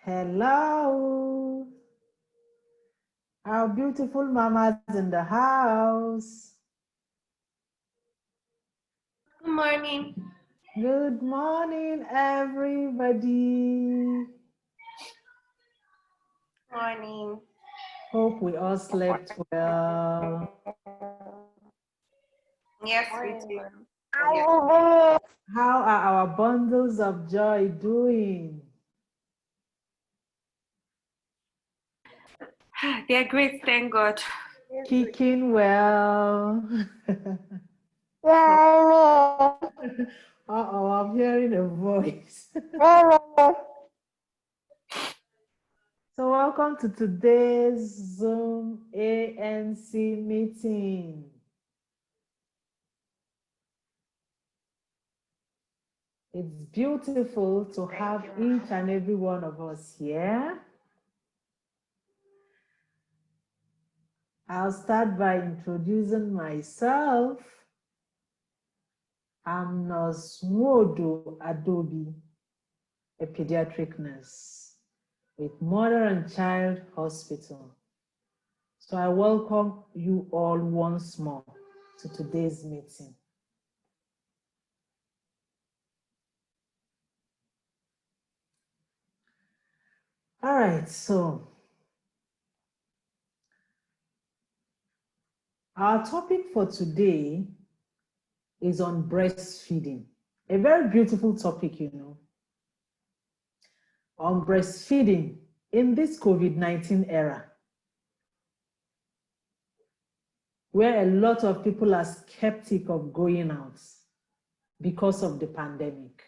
Hello, our beautiful mamas in the house. Good morning. Good morning, everybody. Morning. Hope we all slept well. Yes, we do. How are our bundles of joy doing? They're great, thank God. Kicking well. Uh-oh, I'm hearing a voice. So welcome to today's Zoom ANC meeting. It's beautiful to have each and every one of us here. I'll start by introducing myself. I'm Nurse Nwodo Adobe, a pediatric nurse with Mother and Child Hospital. So I welcome you all once more to today's meeting. All right, so our topic for today is on breastfeeding. A very beautiful topic, you know. On breastfeeding in this COVID-19 era, where a lot of people are skeptic of going out because of the pandemic.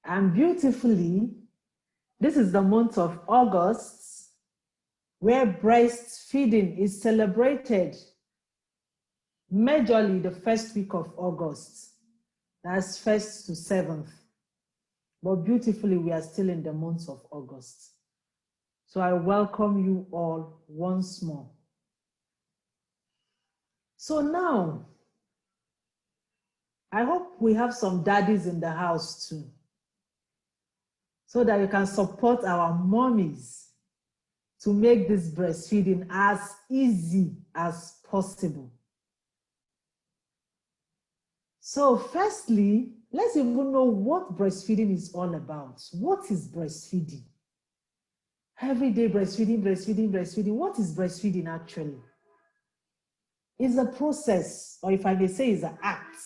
And beautifully, this is the month of August, where breastfeeding is celebrated majorly the first week of August. That's 1st to 7th. But beautifully, we are still in the month of August. So I welcome you all once more. So now, I hope we have some daddies in the house too, so that we can support our mommies to make this breastfeeding as easy as possible. So firstly, let's even know what breastfeeding is all about. What is breastfeeding? Everyday breastfeeding, breastfeeding, breastfeeding. What is breastfeeding actually? It's a process, or if I may say, it's an act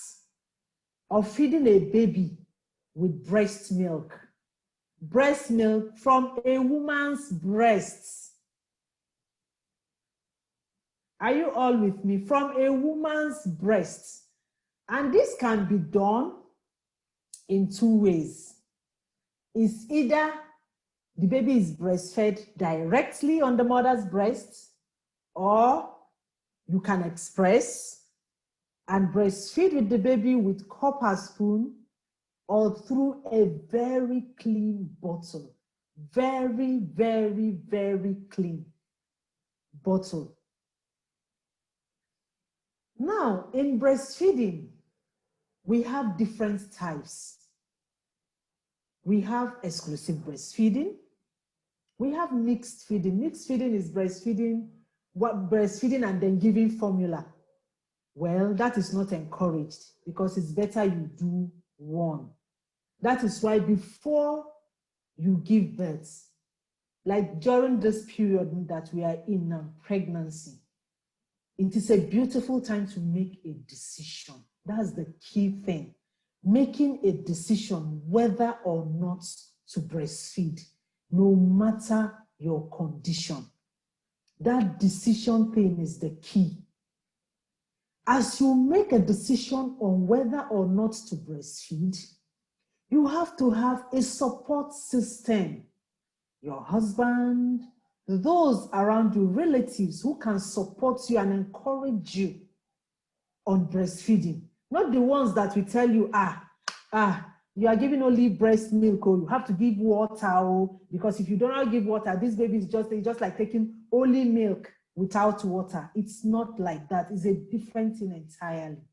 of feeding a baby with breast milk. Breast milk from a woman's breasts. Are you all with me? From a woman's breast. And this can be done in two ways. It's either the baby is breastfed directly on the mother's breast, or you can express and breastfeed with the baby with copper spoon or through a very clean bottle. Very, very, very clean bottle. Now, in breastfeeding, we have different types. We have exclusive breastfeeding. We have mixed feeding. Mixed feeding is breastfeeding and then giving formula. Well, that is not encouraged because it's better you do one. That is why before you give birth, like during this period that we are in now, pregnancy, it is a beautiful time to make a decision. That's the key thing. Making a decision whether or not to breastfeed, no matter your condition. That decision thing is the key. As you make a decision on whether or not to breastfeed, you have to have a support system. Your husband, those around you, relatives who can support you and encourage you on breastfeeding. Not the ones that will tell you, you are giving only breast milk, or you have to give water, because if you do not give water, this baby is just like taking only milk without water. It's not like that. It's a different thing entirely.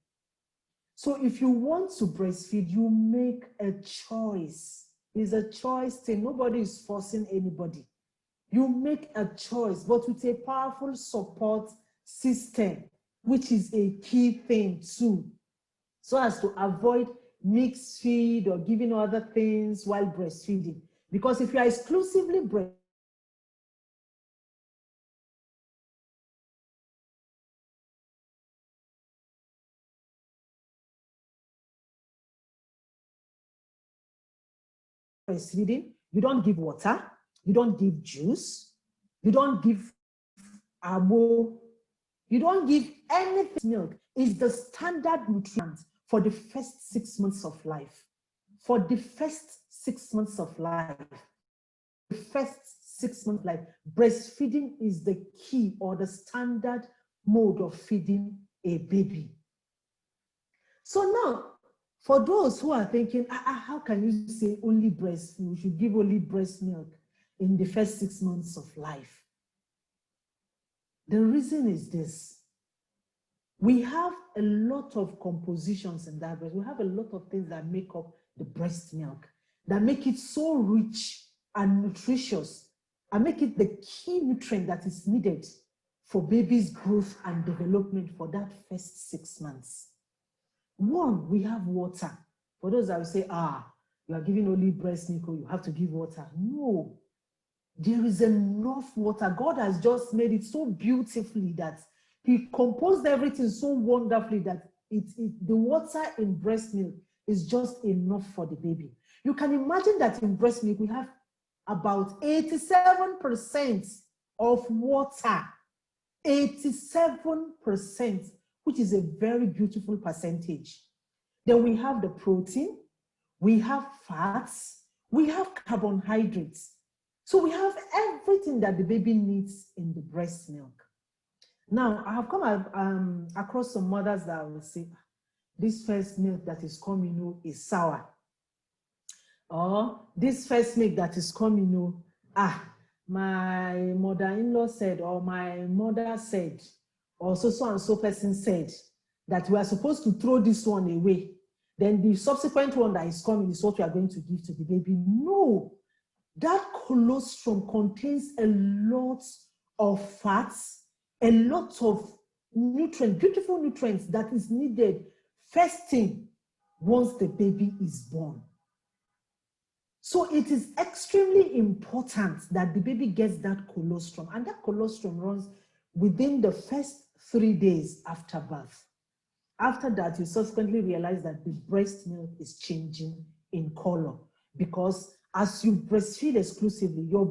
So if you want to breastfeed, you make a choice. It's a choice thing. Nobody is forcing anybody. You make a choice, but with a powerful support system, which is a key thing too, so as to avoid mixed feed or giving other things while breastfeeding. Because if you are exclusively breastfeeding, you don't give water, you don't give juice, you don't give abo, you don't give anything. Milk is the standard nutrient for the first 6 months of life. For the first 6 months of life, the first 6 months of life, breastfeeding is the key or the standard mode of feeding a baby. So now, for those who are thinking, how can you say only breast milk? You should give only breast milk in the first 6 months of life. The reason is this. We have a lot of compositions in that breast. We have a lot of things that make up the breast milk, that make it so rich and nutritious, and make it the key nutrient that is needed for baby's growth and development for that first 6 months. One, we have water. For those that will say, you are giving only breast milk, or you have to give water. No, there is enough water. God has just made it so beautifully that He composed everything so wonderfully that the water in breast milk is just enough for the baby. You can imagine that in breast milk, we have about 87% of water. 87%, which is a very beautiful percentage. Then we have the protein, we have fats, we have carbohydrates. So we have everything that the baby needs in the breast milk. Now, I have come across some mothers that will say, this first milk that is coming is sour. Or this first milk that is coming, my mother-in-law said, or my mother said, or so and so person said that we are supposed to throw this one away. Then the subsequent one that is coming is what we are going to give to the baby. No, that colostrum contains a lot of fats, a lot of nutrients, beautiful nutrients that is needed first thing once the baby is born. So it is extremely important that the baby gets that colostrum, and that colostrum runs within the first 3 days after birth. After that, you subsequently realize that the breast milk is changing in color, because as you breastfeed exclusively, your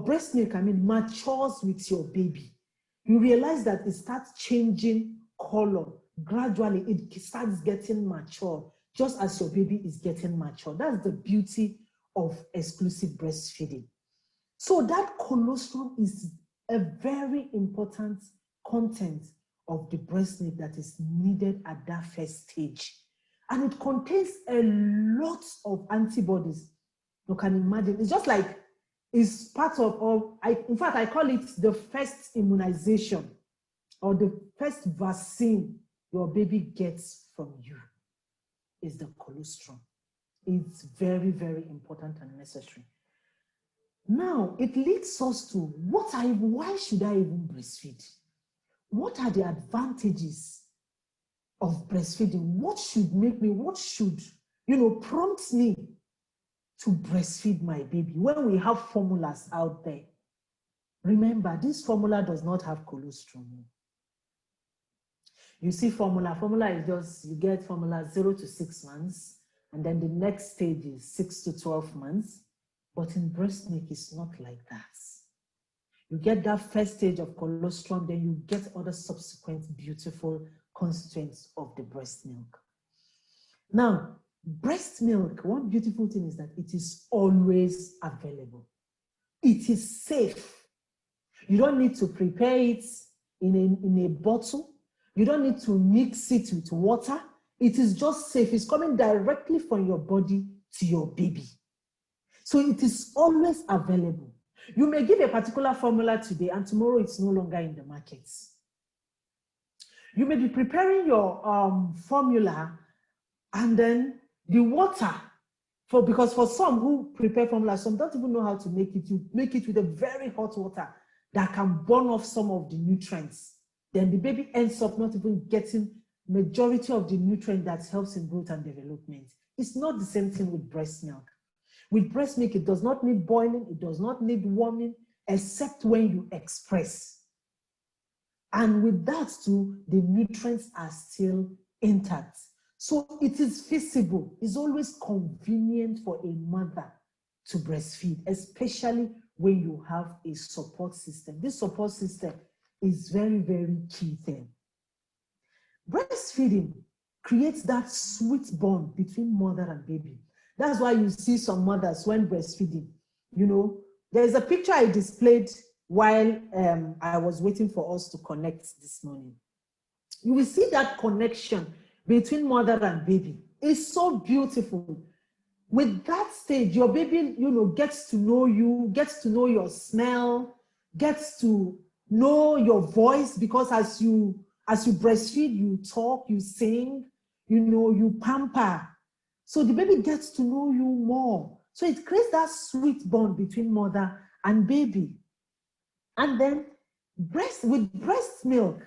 breast milk, matures with your baby. You realize that it starts changing color. Gradually, it starts getting mature, just as your baby is getting mature. That's the beauty of exclusive breastfeeding. So that colostrum is a very important content of the breast milk that is needed at that first stage. And it contains a lot of antibodies. You can imagine. It's just like it's part of in fact, I call it the first immunization or the first vaccine your baby gets from you is the colostrum. It's very, very important and necessary. Now, it leads us to why should I even breastfeed? What are the advantages of breastfeeding? What should prompt me to breastfeed my baby when we have formulas out there? Remember, this formula does not have colostrum. You see formula is just, you get formula 0 to 6 months, and then the next stage is 6 to 12 months. But in breast milk, it's not like that. You get that first stage of colostrum, then you get other subsequent beautiful constituents of the breast milk. Now, breast milk, one beautiful thing is that it is always available. It is safe. You don't need to prepare it in a bottle. You don't need to mix it with water. It is just safe. It's coming directly from your body to your baby. So it is always available. You may give a particular formula today and tomorrow it's no longer in the markets. You may be preparing your formula and then the water Because for some who prepare formula, some don't even know how to make it. You make it with a very hot water that can burn off some of the nutrients. Then the baby ends up not even getting majority of the nutrient that helps in growth and development. It's not the same thing with breast milk. With breast milk, it does not need boiling, it does not need warming, except when you express. And with that too, the nutrients are still intact. So it is feasible. It's always convenient for a mother to breastfeed, especially when you have a support system. This support system is very, very key thing. Breastfeeding creates that sweet bond between mother and baby. That's why you see some mothers when breastfeeding, there's a picture I displayed while I was waiting for us to connect this morning. You will see that connection between mother and baby. It's so beautiful. With that stage, your baby, gets to know you, gets to know your smell, gets to know your voice, because as you breastfeed, you talk, you sing, you pamper. So the baby gets to know you more. So it creates that sweet bond between mother and baby. And then with breast milk,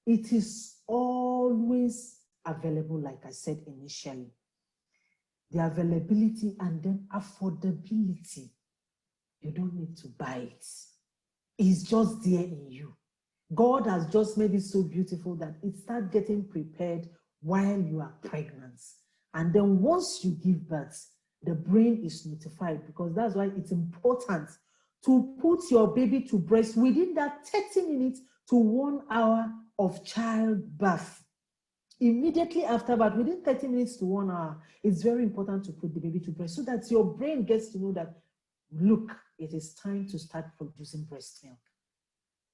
it is always available, like I said initially. The availability and then affordability. You don't need to buy it. It's just there in you. God has just made it so beautiful that it starts getting prepared while you are pregnant. And then once you give birth, the brain is notified, because that's why it's important to put your baby to breast within that 30 minutes to 1 hour of childbirth. Immediately after, but within 30 minutes to 1 hour, it's very important to put the baby to breast so that your brain gets to know that, look, it is time to start producing breast milk.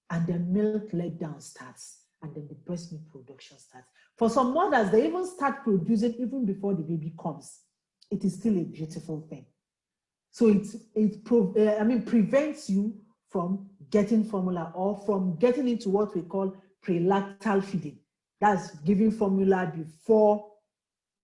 And the milk letdown starts, and then the breast milk production starts. For some mothers, they even start producing even before the baby comes. It is still a beautiful thing. So it prevents you from getting formula or from getting into what we call prelactal feeding. That's giving formula before,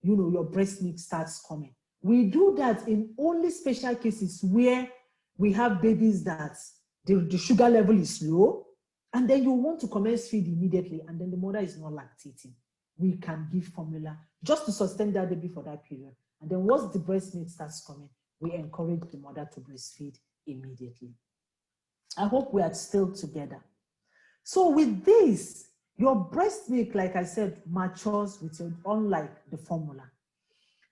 your breast milk starts coming. We do that in only special cases where we have babies that the sugar level is low, and then you want to commence feed immediately, and then the mother is not lactating. We can give formula just to sustain that baby for that period. And then once the breast milk starts coming, we encourage the mother to breastfeed immediately. I hope we are still together. So with this, your breast milk, like I said, matures with it, unlike the formula.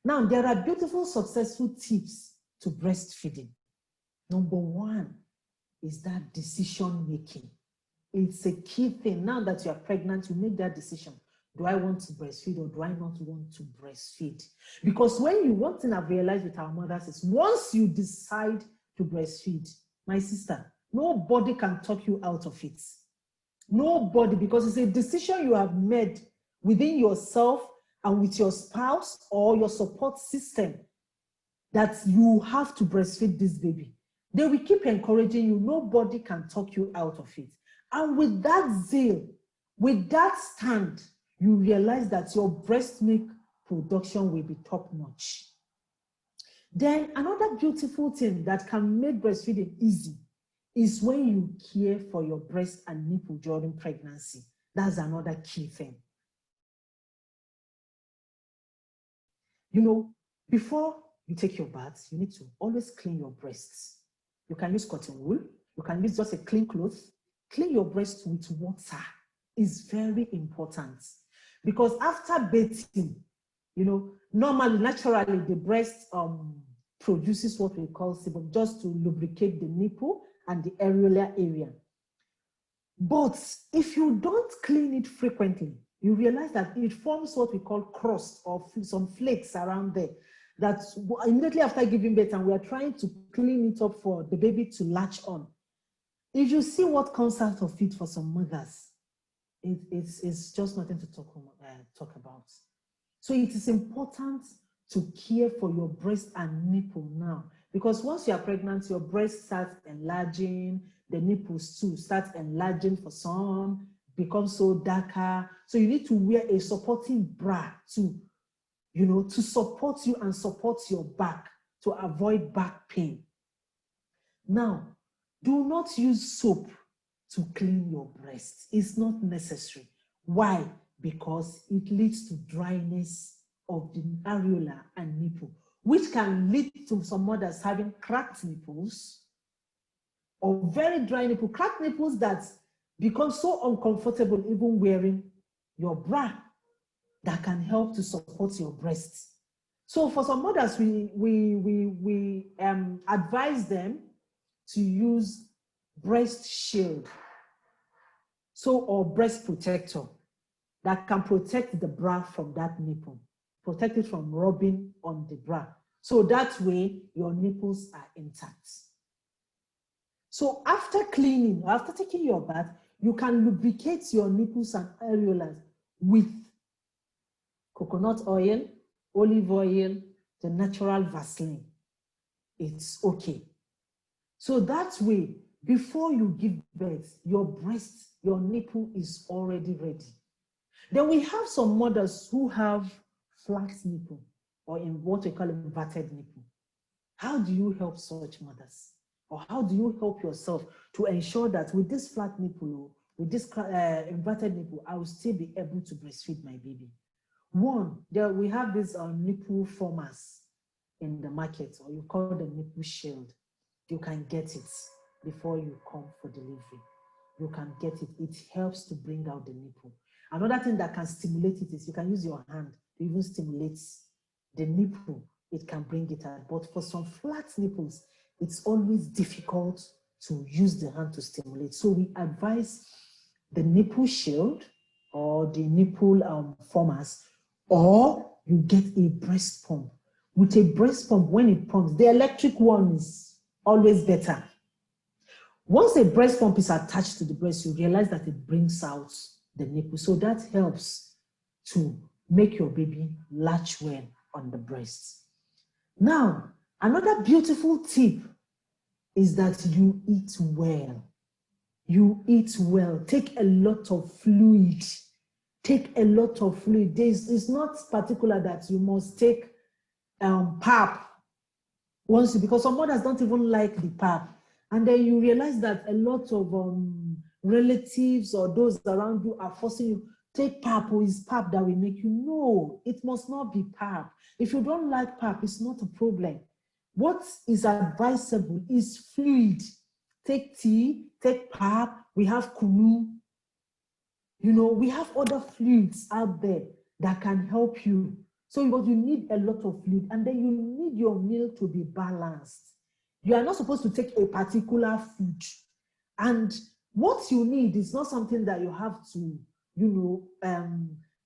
Now, there are beautiful, successful tips to breastfeeding. Number one is that decision making. It's a key thing. Now that you are pregnant, you make that decision. Do I want to breastfeed or do I not want to breastfeed? Because one thing I've realized with our mothers is once you decide to breastfeed, my sister, nobody can talk you out of it. Nobody, because it's a decision you have made within yourself and with your spouse or your support system that you have to breastfeed this baby. They will keep encouraging you. Nobody can talk you out of it. And with that zeal, with that stand, you realize that your breast milk production will be top notch. Then another beautiful thing that can make breastfeeding easy is when you care for your breast and nipple during pregnancy. That's another key thing. Before you take your bath, you need to always clean your breasts. You can use cotton wool. You can use just a clean cloth. Clean your breast with water. It's very important. Because after bathing, normally, naturally, the breast produces what we call sebum, just to lubricate the nipple and the areolar area. But if you don't clean it frequently, you realize that it forms what we call crust or some flakes around there. That immediately after giving birth, and we are trying to clean it up for the baby to latch on. If you see what comes out of it for some mothers, it's just nothing to talk about. So it is important to care for your breast and nipple now, because once you are pregnant, your breast starts enlarging, the nipples too start enlarging for some, become so darker. So you need to wear a supporting bra to support you and support your back to avoid back pain. Now, do not use soap to clean your breast. It's not necessary. Why? Because it leads to dryness of the areola and nipple, which can lead to some mothers having cracked nipples or very dry nipple, cracked nipples that become so uncomfortable even wearing your bra that can help to support your breasts. So for some mothers, we advise them to use breast shield, or breast protector that can protect the bra from that nipple, protect it from rubbing on the bra. So that way your nipples are intact. So after cleaning, after taking your bath, you can lubricate your nipples and areolas with coconut oil, olive oil, the natural Vaseline. It's okay. So that way, before you give birth, your breast, your nipple is already ready. Then we have some mothers who have flat nipple, or in what we call inverted nipple. How do you help such mothers? Or how do you help yourself to ensure that with this flat nipple, with this inverted nipple, I will still be able to breastfeed my baby? One, we have these nipple formers in the market, or you call them nipple shield. You can get it before you come for delivery. You can get it. It helps to bring out the nipple. Another thing that can stimulate it is you can use your hand to even stimulate the nipple. It can bring it out. But for some flat nipples, it's always difficult to use the hand to stimulate. So we advise the nipple shield or the nipple formers, or you get a breast pump. With a breast pump, when it pumps, the electric one is always better. Once a breast pump is attached to the breast, you realize that it brings out the nipple. So that helps to make your baby latch well on the breast. Now, another beautiful tip is that you eat well. You eat well. Take a lot of fluid. Take a lot of fluid. It's not particular that you must take pap because some mothers don't even like the pap. And then you realize that a lot of relatives or those around you are forcing you, take pap, or is pap that will make you. No, it must not be pap. If you don't like pap, it's not a problem. What is advisable is fluid. Take tea, take pap, we have kunu. We have other fluids out there that can help you. So you need a lot of fluid, and then you need your meal to be balanced. You are not supposed to take a particular food. And what you need is not something that you have to,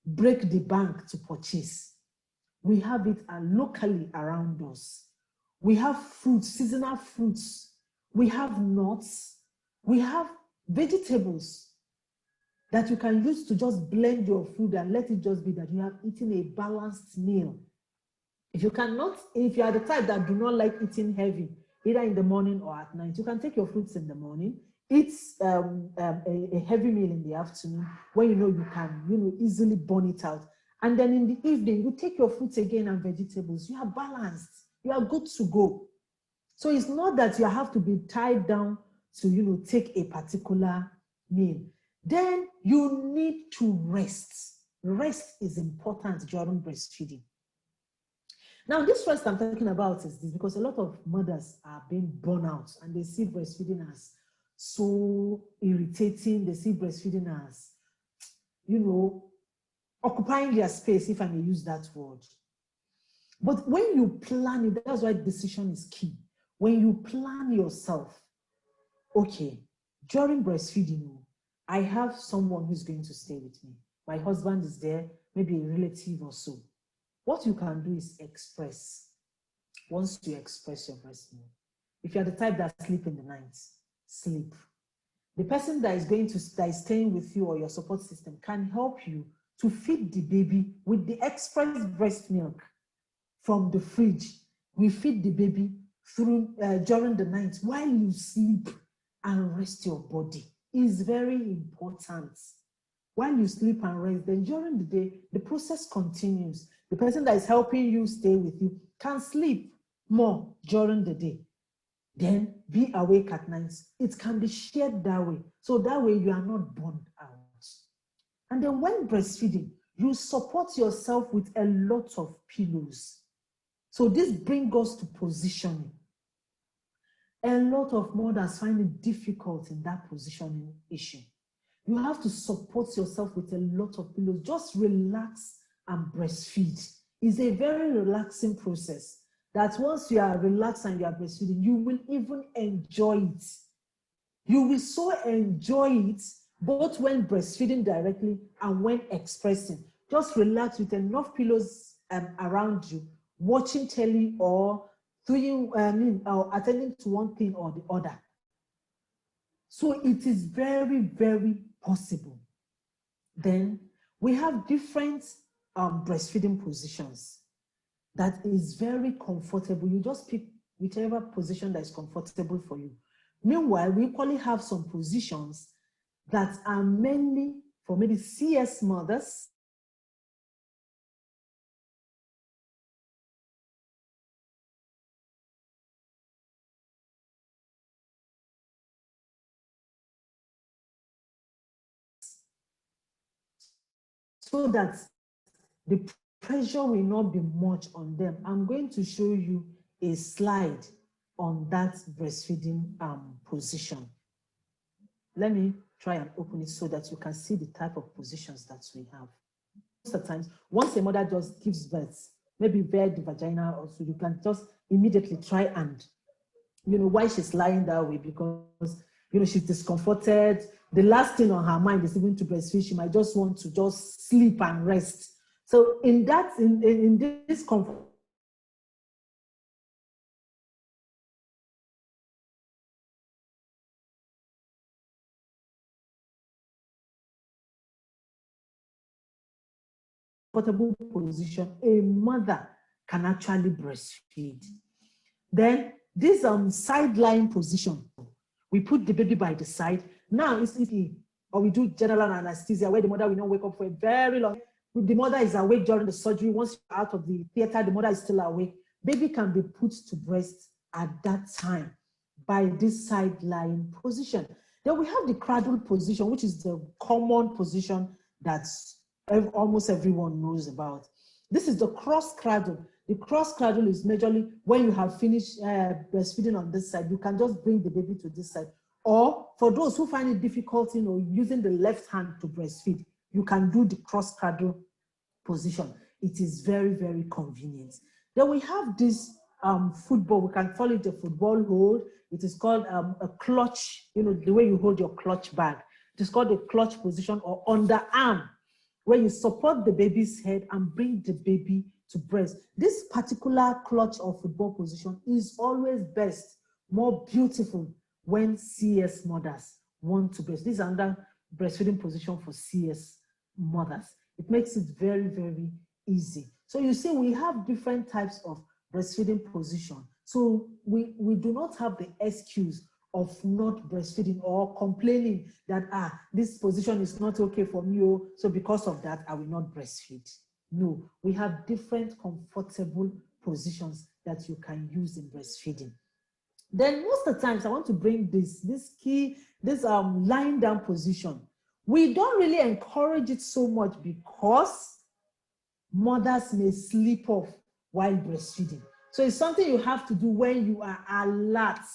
break the bank to purchase. We have it locally around us. We have fruits, seasonal fruits. We have nuts. We have vegetables that you can use to just blend your food and let it just be that you have eaten a balanced meal. If you are the type that do not like eating heavy, either in the morning or at night, you can take your fruits in the morning, eat a heavy meal in the afternoon when you can easily burn it out. And then in the evening, you take your fruits again and vegetables. You are balanced. You are good to go. So it's not that you have to be tied down to take a particular meal. Then you need to rest. Rest is important during breastfeeding. Now, this rest I'm talking about is this because a lot of mothers are being burnt out and they see breastfeeding as so irritating. They see breastfeeding as, occupying their space, if I may use that word. But when you plan it, that's why decision is key. When you plan yourself, okay, during breastfeeding, I have someone who's going to stay with me. My husband is there, maybe a relative or so. What you can do is express. Once you express your breast milk, if you're the type that sleep in the night, sleep. The person that is staying with you or your support system can help you to feed the baby with the express breast milk from the fridge. We feed the baby during the night while you sleep and rest your body. It's very important. While you sleep and rest, then during the day, the process continues. The person that is helping you stay with you can sleep. more during the day, then be awake at night. It can be shared that way. So that way you are not burned out. And then when breastfeeding, you support yourself with a lot of pillows. So this brings us to positioning. A lot of mothers find it difficult in that positioning issue. You have to support yourself with a lot of pillows. Just relax and breastfeed. It's a very relaxing process that once you are relaxed and you are breastfeeding, you will even enjoy it. You will so enjoy it both when breastfeeding directly and when expressing. Just relax with enough pillows around you, watching telly or doing, or attending to one thing or the other. So it is very, very possible. Then we have different breastfeeding positions that is very comfortable. You just pick whichever position that is comfortable for you. Meanwhile, we equally have some positions that are mainly for maybe CS mothers, so that the pressure will not be much on them. I'm going to show you a slide on that breastfeeding position. Let me try and open it so that you can see the type of positions that we have. Most of the times, once a mother just gives birth, maybe via the vagina or so, you can just immediately try and, why she's lying that way, because, she's discomforted. The last thing on her mind is even to breastfeed. She might just want to just sleep and rest. So in this comfort, comfortable position, a mother can actually breastfeed. Then this sideline position, we put the baby by the side. Now it's easy, or we do general anesthesia where the mother will not wake up for a very long time. The mother is awake during the surgery. Once you're out of the theater, the mother is still awake. Baby can be put to breast at that time by this sideline position. Then we have the cradle position, which is the common position that almost everyone knows about. This is the cross cradle. The cross cradle is majorly when you have finished breastfeeding on this side, you can just bring the baby to this side. Or for those who find it difficult, using the left hand to breastfeed, you can do the cross cradle position. It is very, very convenient. Then we have this football, we can call it a football hold. It is called a clutch, the way you hold your clutch bag. It is called a clutch position or underarm, where you support the baby's head and bring the baby to breast. This particular clutch or football position is always best, more beautiful when CS mothers want to breastfeed. This is another breastfeeding position for CS mothers. It makes it very, very easy. So you see, we have different types of breastfeeding position. So we do not have the excuse of not breastfeeding or complaining that, this position is not okay for me, so because of that, I will not breastfeed. No, we have different comfortable positions that you can use in breastfeeding. Then most of the times I want to bring this lying down position. We don't really encourage it so much because mothers may sleep off while breastfeeding. So it's something you have to do when you are alert.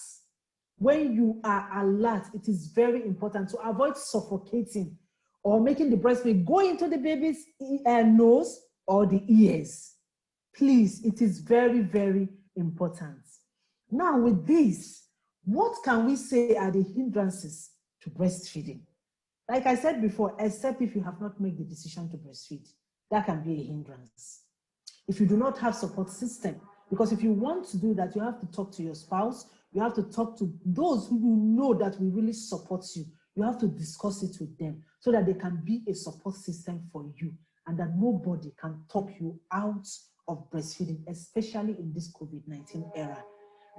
When you are alert, it is very important to avoid suffocating or making the breast milk go into the baby's nose or the ears. Please, it is very, very important. Now with this, what can we say are the hindrances to breastfeeding? Like I said before, except if you have not made the decision to breastfeed, that can be a hindrance. If you do not have support system, because if you want to do that, you have to talk to your spouse, you have to talk to those who you know that will really support you. You have to discuss it with them so that they can be a support system for you and that nobody can talk you out of breastfeeding, especially in this COVID-19 era.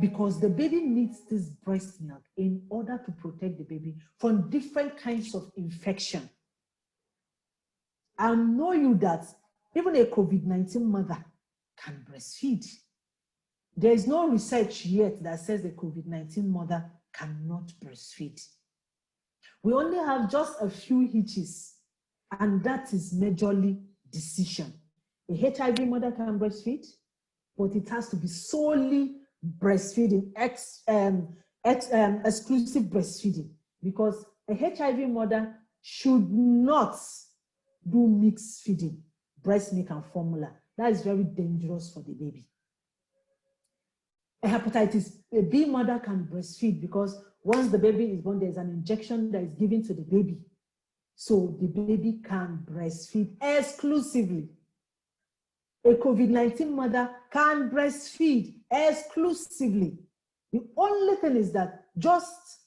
Because the baby needs this breast milk in order to protect the baby from different kinds of infection. I know you that even a COVID-19 mother can breastfeed. There is no research yet that says a COVID-19 mother cannot breastfeed. We only have just a few hitches, and that is majorly decision. A HIV mother can breastfeed, but it has to be solely breastfeeding, exclusive breastfeeding, because a HIV mother should not do mixed feeding, breast milk and formula. That is very dangerous for the baby. A hepatitis B mother can breastfeed because once the baby is born, there's an injection that is given to the baby. So the baby can breastfeed exclusively. A COVID-19 mother can breastfeed exclusively. The only thing is that just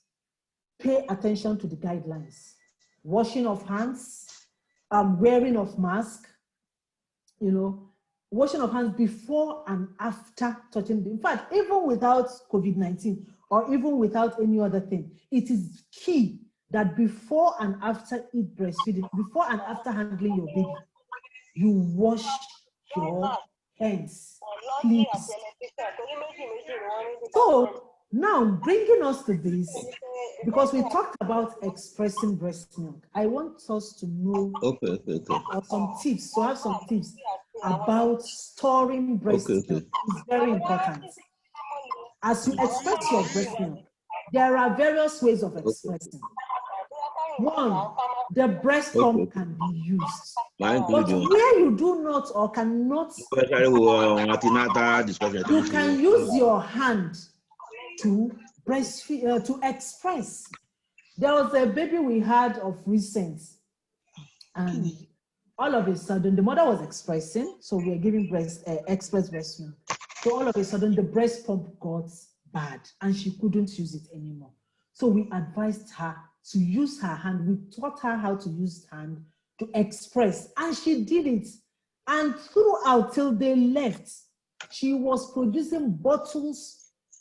pay attention to the guidelines. Washing of hands, wearing of mask, washing of hands before and after touching. In fact, even without COVID-19 or even without any other thing, it is key that before and after breastfeeding, before and after handling your baby, you wash your hands, please. So now bringing us to this, because we talked about expressing breast milk, I want us to know some tips, to have some tips about storing breast milk. It's very important. As you express your breast milk, there are various ways of expressing. One, the breast pump can be used. But where you do not or cannot, you can use your hand to breastfeed, to express. There was a baby we had of recent, and all of a sudden the mother was expressing, so we were giving express breast milk. So all of a sudden the breast pump got bad and she couldn't use it anymore. So we advised her to use her hand. We taught her how to use hand to express, and she did it. And throughout till they left, she was producing bottles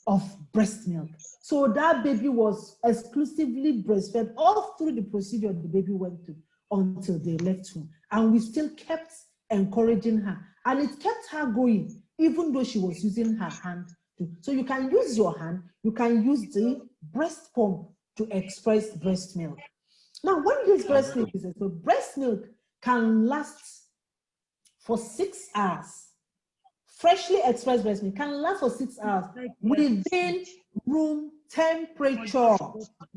of breast milk. So that baby was exclusively breastfed all through the procedure the baby went through until they left home. And we still kept encouraging her. And it kept her going, even though she was using her hand. So you can use your hand, you can use the breast pump to express breast milk. Now, when this breast milk is so breast milk can last for 6 hours. Freshly expressed breast milk can last for 6 hours within room temperature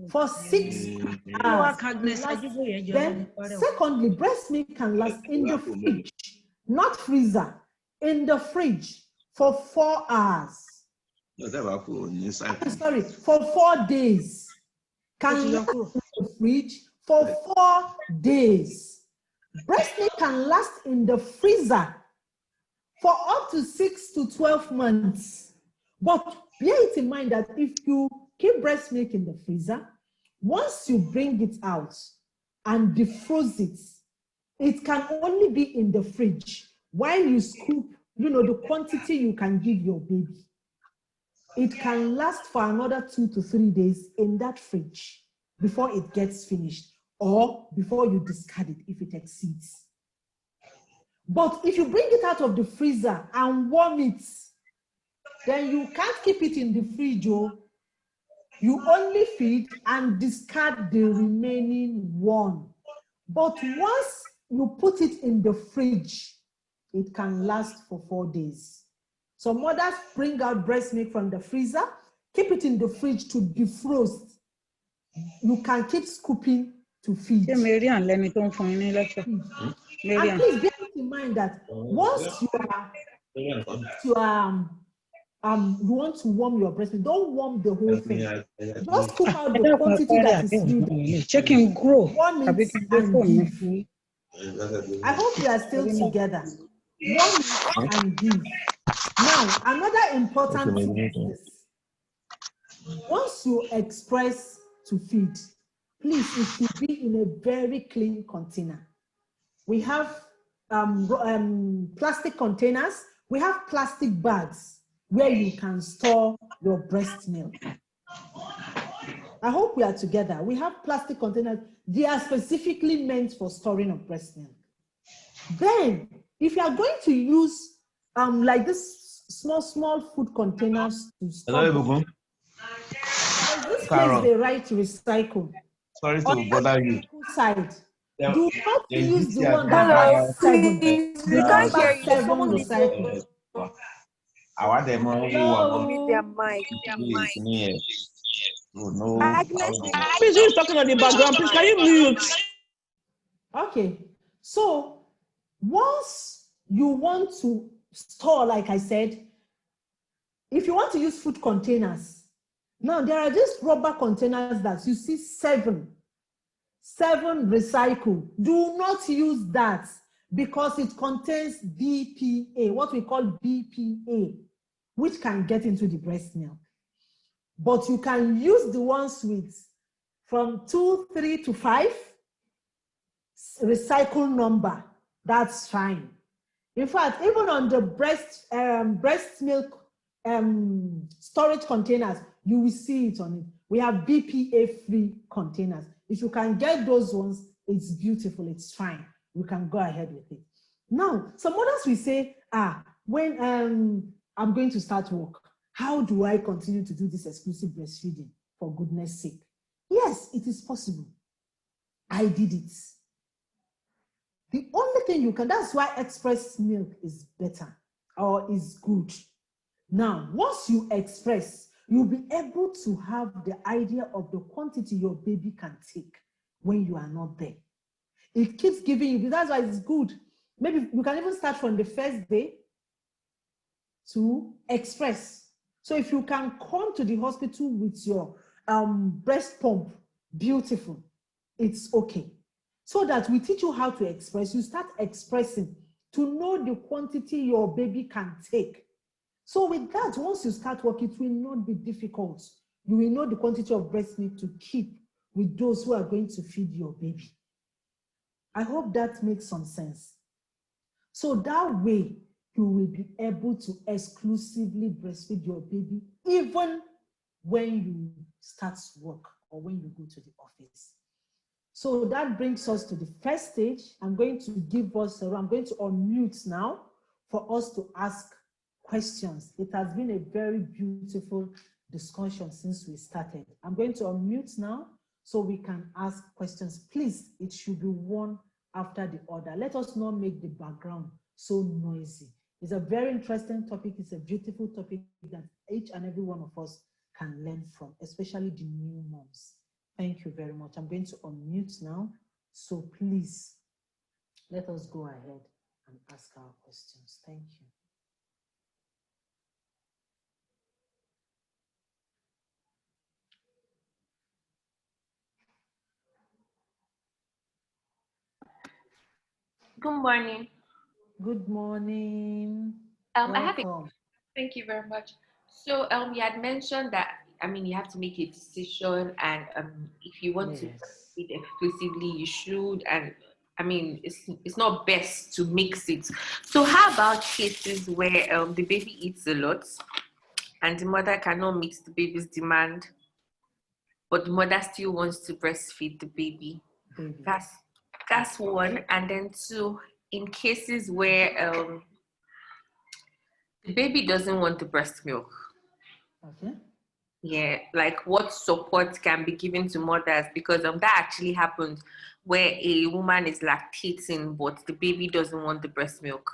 for 6 hours. Then, secondly, breast milk can last in the fridge, not freezer, in the fridge for 4 hours. Sorry, for 4 days. Can last in the fridge for 4 days. Breast milk can last in the freezer for up to 6 to 12 months. But bear it in mind that if you keep breast milk in the freezer, once you bring it out and defrost it, it can only be in the fridge while you scoop, the quantity you can give your baby. It can last for another 2 to 3 days in that fridge before it gets finished or before you discard it if it exceeds. But if you bring it out of the freezer and warm it, then you can't keep it in the fridge. You only feed and discard the remaining one. But once you put it in the fridge, it can last for 4 days. So mothers bring out breast milk from the freezer, keep it in the fridge to defrost. You can keep scooping to feed. And please bear in mind that once you want to warm your breast milk, don't warm the whole thing. Just scoop out the quantity that is needed. Check him grow. Warm it and give. I hope we are still together. Warm it and give. Now, another important thing is this. Once you express to feed, please, it should be in a very clean container. We have plastic containers. We have plastic bags where you can store your breast milk. I hope we are together. We have plastic containers. They are specifically meant for storing of breast milk. Then, if you are going to use like this small food containers to store. Hello, This Carol. place they write recycle. Sorry On to bother you. the side, do not use the one that Hello, has 7. please. The We can't number hear you. 7 Someone needs to recycle. I want them all who want mute their mic. no. Agnes, Please, who's talking on the background? Please, can you mute? Okay, so once you want to store, like I said, if you want to use food containers, now there are just rubber containers that you see 7 recycle. Do not use that because it contains BPA, what we call BPA, which can get into the breast milk. But you can use the ones with from 2, 3 to 5 recycle number. That's fine. In fact, even on the breast milk storage containers, you will see it on it. We have BPA-free containers. If you can get those ones, it's beautiful, it's fine. We can go ahead with it. Now, some others will say, when I'm going to start work, how do I continue to do this exclusive breastfeeding, for goodness sake? Yes, it is possible. I did it. The only thing you can, that's why express milk is better or is good. Now, once you express, you'll be able to have the idea of the quantity your baby can take when you are not there. It keeps giving you, that's why it's good. Maybe you can even start from the first day to express. So if you can come to the hospital with your breast pump, beautiful, it's okay. So that we teach you how to express, you start expressing to know the quantity your baby can take. So with that, once you start working, it will not be difficult. You will know the quantity of breast milk to keep with those who are going to feed your baby. I hope that makes some sense. So that way, you will be able to exclusively breastfeed your baby, even when you start work or when you go to the office. So that brings us to the first stage. I'm going to unmute now for us to ask questions. It has been a very beautiful discussion since we started. I'm going to unmute now so we can ask questions. Please, it should be one after the other. Let us not make the background so noisy. It's a very interesting topic. It's a beautiful topic that each and every one of us can learn from, especially the new moms. Thank you very much. I'm going to unmute now. So please, let us go ahead and ask our questions. Thank you. Good morning. Good morning. Thank you very much. So you had mentioned that, you have to make a decision, and if you want to eat exclusively, you should, and it's not best to mix it. So how about cases where the baby eats a lot and the mother cannot meet the baby's demand, but the mother still wants to breastfeed the baby? That's one. And then 2, in cases where the baby doesn't want the breast milk. Okay. Yeah, like what support can be given to mothers, because that actually happens where a woman is lactating, but the baby doesn't want the breast milk.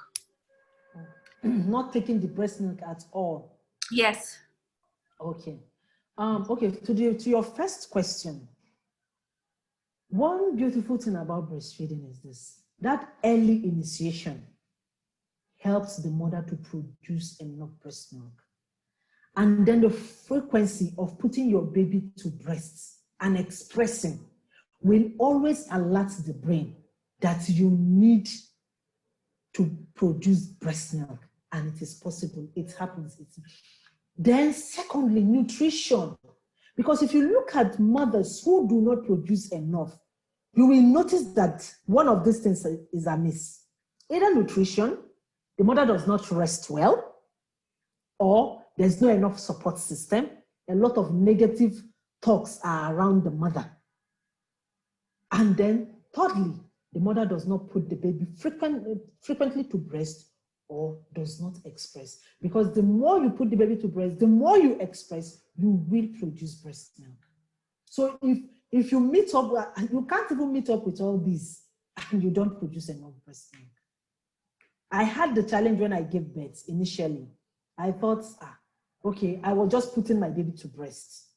Not taking the breast milk at all. Yes. Okay. Okay, to your first question, one beautiful thing about breastfeeding is this: that early initiation helps the mother to produce enough breast milk. And then the frequency of putting your baby to breasts and expressing will always alert the brain that you need to produce breast milk. And it is possible, it happens. Then secondly, nutrition. Because if you look at mothers who do not produce enough, you will notice that one of these things is amiss. Either nutrition, the mother does not rest well, or there's not enough support system. A lot of negative talks are around the mother. And then thirdly, the mother does not put the baby frequently to breast, or does not express. Because the more you put the baby to breast, the more you express, you will produce breast milk. So if you meet up, you can't even meet up with all these and you don't produce enough breast milk. I had the challenge when I gave birth initially. I thought, okay, I was just putting my baby to breast.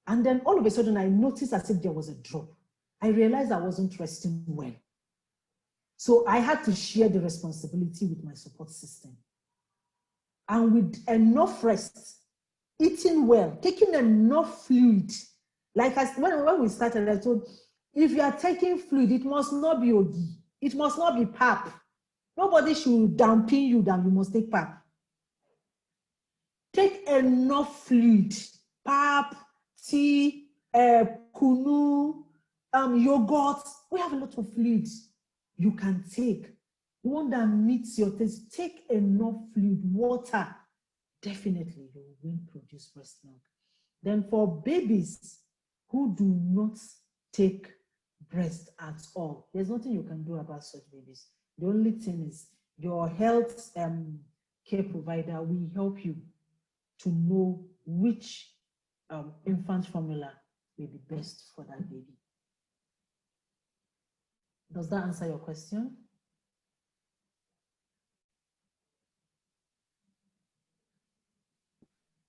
And then all of a sudden I noticed as if there was a drop. I realized I wasn't resting well. So I had to share the responsibility with my support system. And with enough rest, eating well, taking enough fluid. Like when we started, I told, if you are taking fluid, it must not be OD. It must not be PAP. Nobody should dampen you that you must take PAP. Take enough fluid, pap, tea, kunu, yogurt. We have a lot of fluids you can take. The one that meets your taste. Take enough fluid, water. Definitely, you will produce breast milk. Then for babies who do not take breast at all, there's nothing you can do about such babies. The only thing is your health care provider will help you to know which infant formula will be best for that baby. Does that answer your question?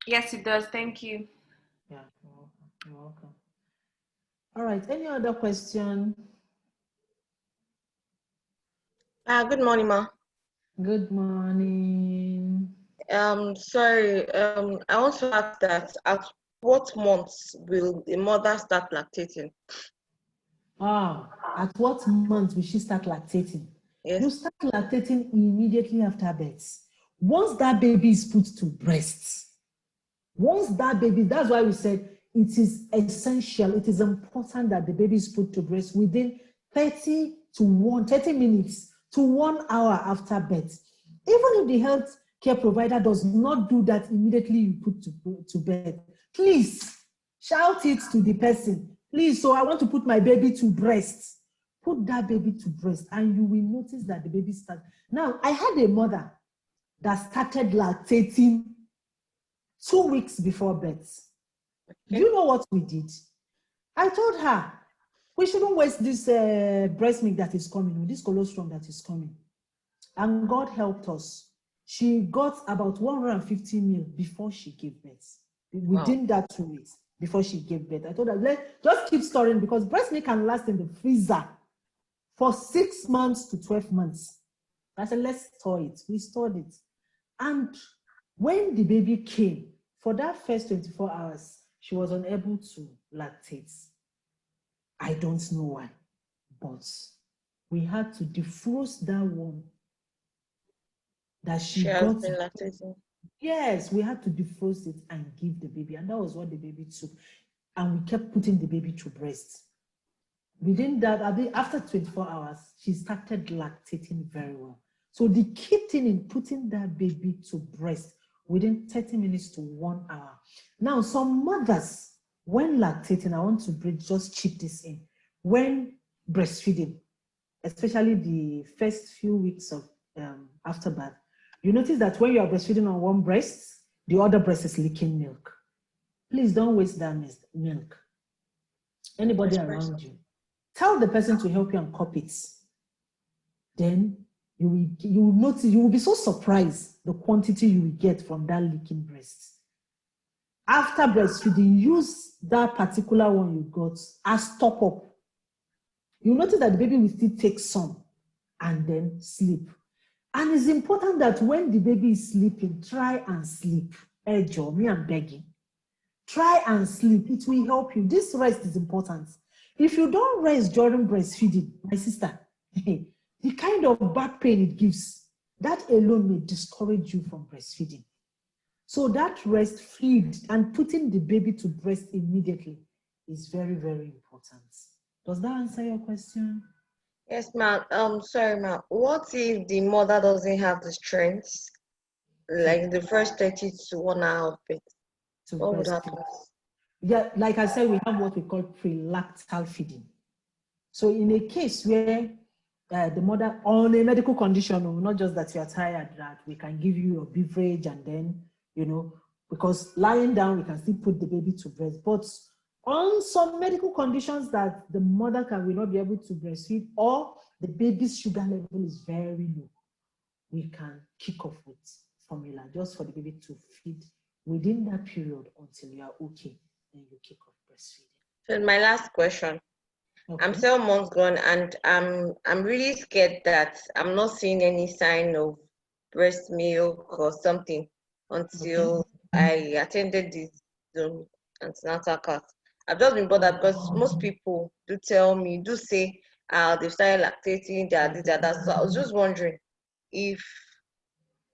Yes, it does. Thank you. Yeah, you're welcome. All right, any other question? Good morning, ma. Good morning. Sorry, I want to ask that at what months will the mother start lactating? At what month will she start lactating? Yes. You start lactating immediately after birth. Once that baby is put to breast, that's why we said it is essential, it is important that the baby is put to breast within 30 minutes to 1 hour after birth. Even if the health care provider does not do that immediately you put to bed, please shout it to the person. Please, so I want to put my baby to breast. Put that baby to breast and you will notice that the baby starts. Now, I had a mother that started lactating 2 weeks before birth. Do you know what we did? I told her, we shouldn't waste this breast milk that is coming, this colostrum that is coming. And God helped us. She got about 150 ml before she gave birth. Within that 2 weeks, before she gave birth. I told her, just keep storing because breast milk can last in the freezer for 6 months to 12 months. I said, let's store it. We stored it. And when the baby came, for that first 24 hours, she was unable to lactate. I don't know why, but we had to defrost that one that she got. Been lactating. Yes, we had to defrost it and give the baby, and that was what the baby took. And we kept putting the baby to breast. Within that, after 24 hours, she started lactating very well. So the key thing in putting that baby to breast within 30 minutes to 1 hour. Now, some mothers, when lactating, I want to just chip this in. When breastfeeding, especially the first few weeks of after birth, you notice that when you are breastfeeding on one breast, the other breast is leaking milk. Please don't waste that milk. Anybody around you, tell the person to help you and cup it. Then you will notice, you will be so surprised the quantity you will get from that leaking breast. After breastfeeding, use that particular one you got as top up. You notice that the baby will still take some and then sleep. And it's important that when the baby is sleeping, try and sleep. Hey, Joe, me, I'm begging. Try and sleep. It will help you. This rest is important. If you don't rest during breastfeeding, my sister, the kind of back pain it gives, that alone may discourage you from breastfeeding. So that rest, feed, and putting the baby to breast immediately is very, very important. Does that answer your question? Yes, ma'am. Sorry, ma'am. What if the mother doesn't have the strength, like the first 30 to 1 hour of it? What would happen? Yeah, like I said, we have what we call prelactal feeding. So in a case where the mother on a medical condition, not just that you are tired, that we can give you a beverage and then, because lying down, we can still put the baby to breast. But on some medical conditions that the mother will not be able to breastfeed, or the baby's sugar level is very low, we can kick off with formula just for the baby to feed within that period until you are okay, then you kick off breastfeeding. So my last question. Okay. I'm 7 months gone, and I'm really scared that I'm not seeing any sign of breast milk or something until I attended this antenatal class. I've just been bothered because most people do say they've started lactating, that. So I was just wondering if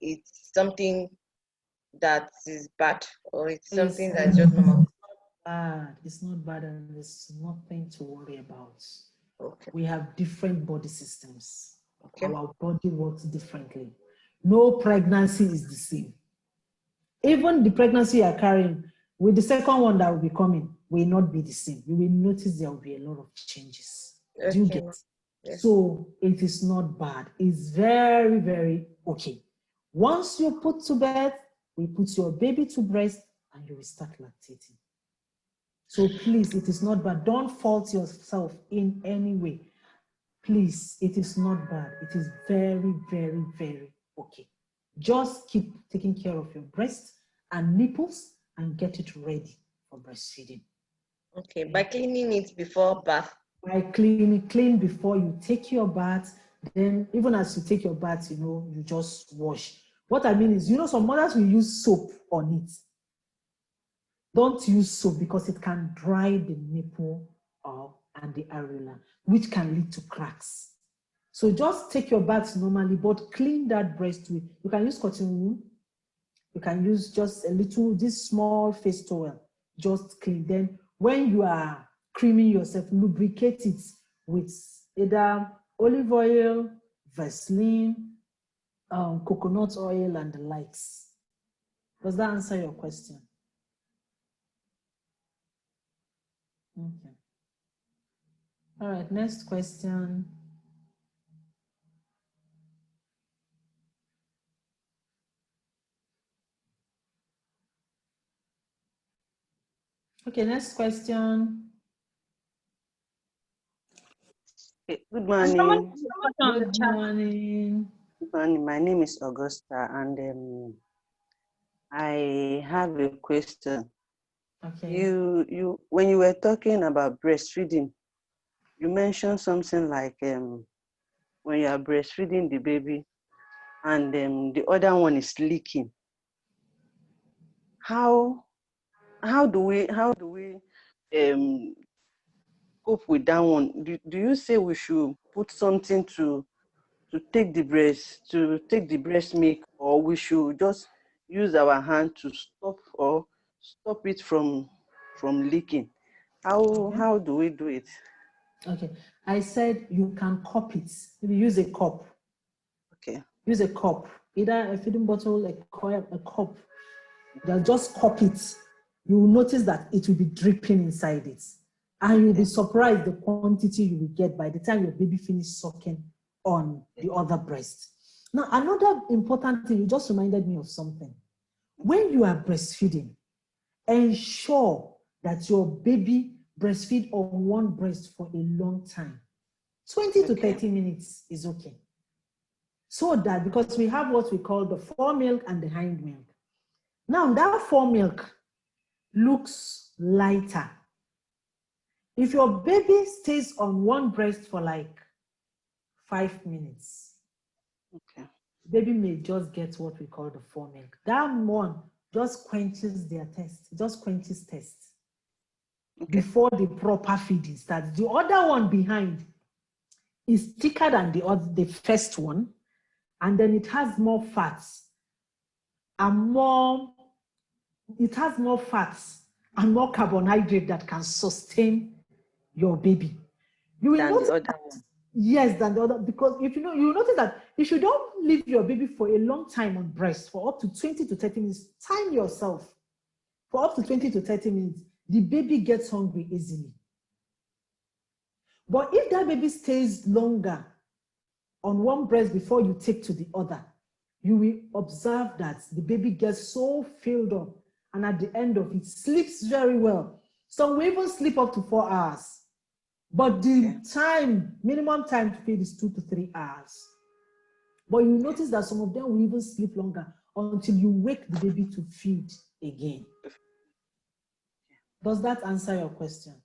it's something that is bad or it's something that's just normal. It's not bad, and there's nothing to worry about. Okay. We have different body systems. Okay. Our body works differently. No pregnancy is the same. Even the pregnancy you are carrying, with the second one that will be coming, will not be the same. You will notice there will be a lot of changes. Okay. Do you get it? Yes. So it is not bad. It's very, very okay. Once you put to bed, we put your baby to breast and you will start lactating. So please, it is not bad. Don't fault yourself in any way. Please, it is not bad. It is very, very, very okay. Just keep taking care of your breast and nipples and get it ready for breastfeeding. Okay, by cleaning it before bath. By clean before you take your bath. Then even as you take your bath, you just wash. What I mean is, some mothers will use soap on it. Don't use soap because it can dry the nipple and the areola, which can lead to cracks. So just take your bath normally, but clean that breast with. You can use cotton wool. You can use just a little, this small face towel. Just clean. Then when you are creaming yourself, lubricate it with either olive oil, Vaseline, coconut oil, and the likes. Does that answer your question? Okay. All right, next question. Okay, next question. Good morning. Good morning. Good morning. My name is Augusta, and I have a question. Okay. You when you were talking about breastfeeding, you mentioned something like when you are breastfeeding the baby and the other one is leaking. How do we cope with that one? Do you say we should put something to take the breast milk, or we should just use our hand to stop it from leaking? How do we do it? Okay, I said you can cup it. Maybe use a cup. Okay. Use a cup, either a feeding bottle, a cup. They'll just cup it. You will notice that it will be dripping inside it. And you'll be surprised the quantity you will get by the time your baby finishes sucking on the other breast. Now, another important thing, you just reminded me of something. When you are breastfeeding, ensure that your baby breastfeed on one breast for a long time. 20 to 30 minutes is okay. So that, because we have what we call the foremilk and the hind milk. Now, that foremilk looks lighter. If your baby stays on one breast for like 5 minutes, baby may just get what we call the foremilk. That one just quenches their thirst, just quenches thirst before the proper feeding starts. The other one behind is thicker than the first one, and then it has more fats and more carbohydrate that can sustain your baby. You will notice the other one. Yes, than the other, because if you notice that if you don't leave your baby for a long time on breast for up to 20 to 30 minutes, time yourself for up to 20 to 30 minutes, the baby gets hungry easily. But if that baby stays longer on one breast before you take to the other, you will observe that the baby gets so filled up, and at the end of it, sleeps very well. Some will even sleep up to 4 hours. But the minimum time to feed is 2 to 3 hours. But you notice that some of them will even sleep longer until you wake the baby to feed again. Does that answer your question?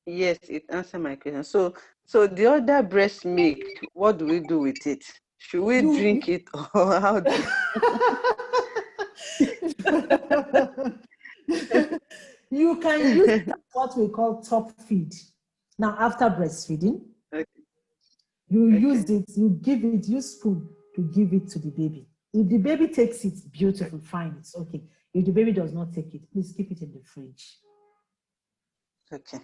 Yes, it answered my question. So the other breast milk, what do we do with it? Should we drink it, or how do you can use what we call top feed. Now, after breastfeeding, you use it, you give it, use spoon to give it to the baby. If the baby takes it, beautiful, fine, it's okay. If the baby does not take it, please keep it in the fridge. Okay.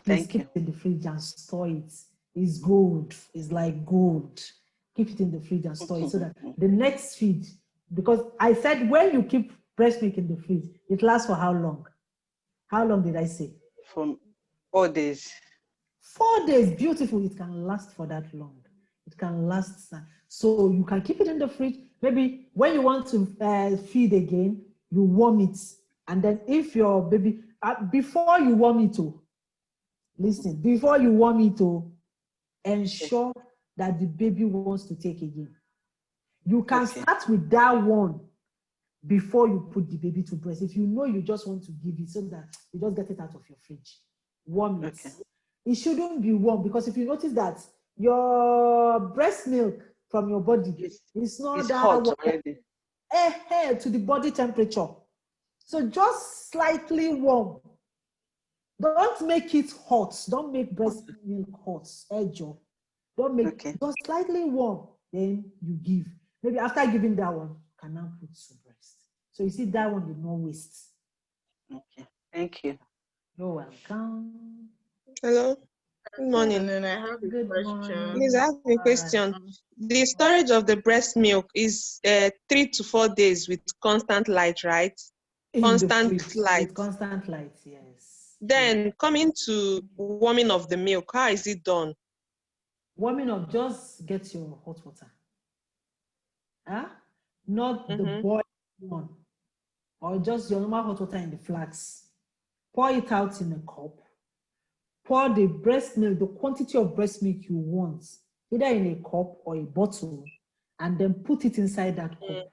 Please keep it in the fridge and store it. It's gold. It's like gold. Keep it in the fridge and store it so that the next feed, because I said when you keep breast milk in the fridge, it lasts for how long? How long did I say? For 4 days. 4 days, beautiful. It can last for that long. It can last. So you can keep it in the fridge. Maybe when you want to feed again, you warm it. And then if your baby, before you warm it, listen, before you warm it, ensure that the baby wants to take again. You can start with that one before you put the baby to breast. If you know you just want to give it so that you just get it out of your fridge, warm it. It shouldn't be warm, because if you notice that your breast milk from your body is not that hot warm, already. To the body temperature. So just slightly warm. Don't make it hot. Don't make breast milk hot. Don't make it just slightly warm. Then you give. Maybe after giving that one, you can now put to breast. So you see, that one did not waste. Okay. Thank you. You're welcome. Hello. Good morning. And I have a question. Please, I have a question. The storage of the breast milk is 3 to 4 days with constant light, right? Constant light. With constant light, yes. Then coming to warming of the milk, how is it done? Warming up, just get your hot water. Not the boiled one, or just your normal hot water in the flask. Pour it out in a cup. Pour the breast milk, the quantity of breast milk you want, either in a cup or a bottle, and then put it inside that cup.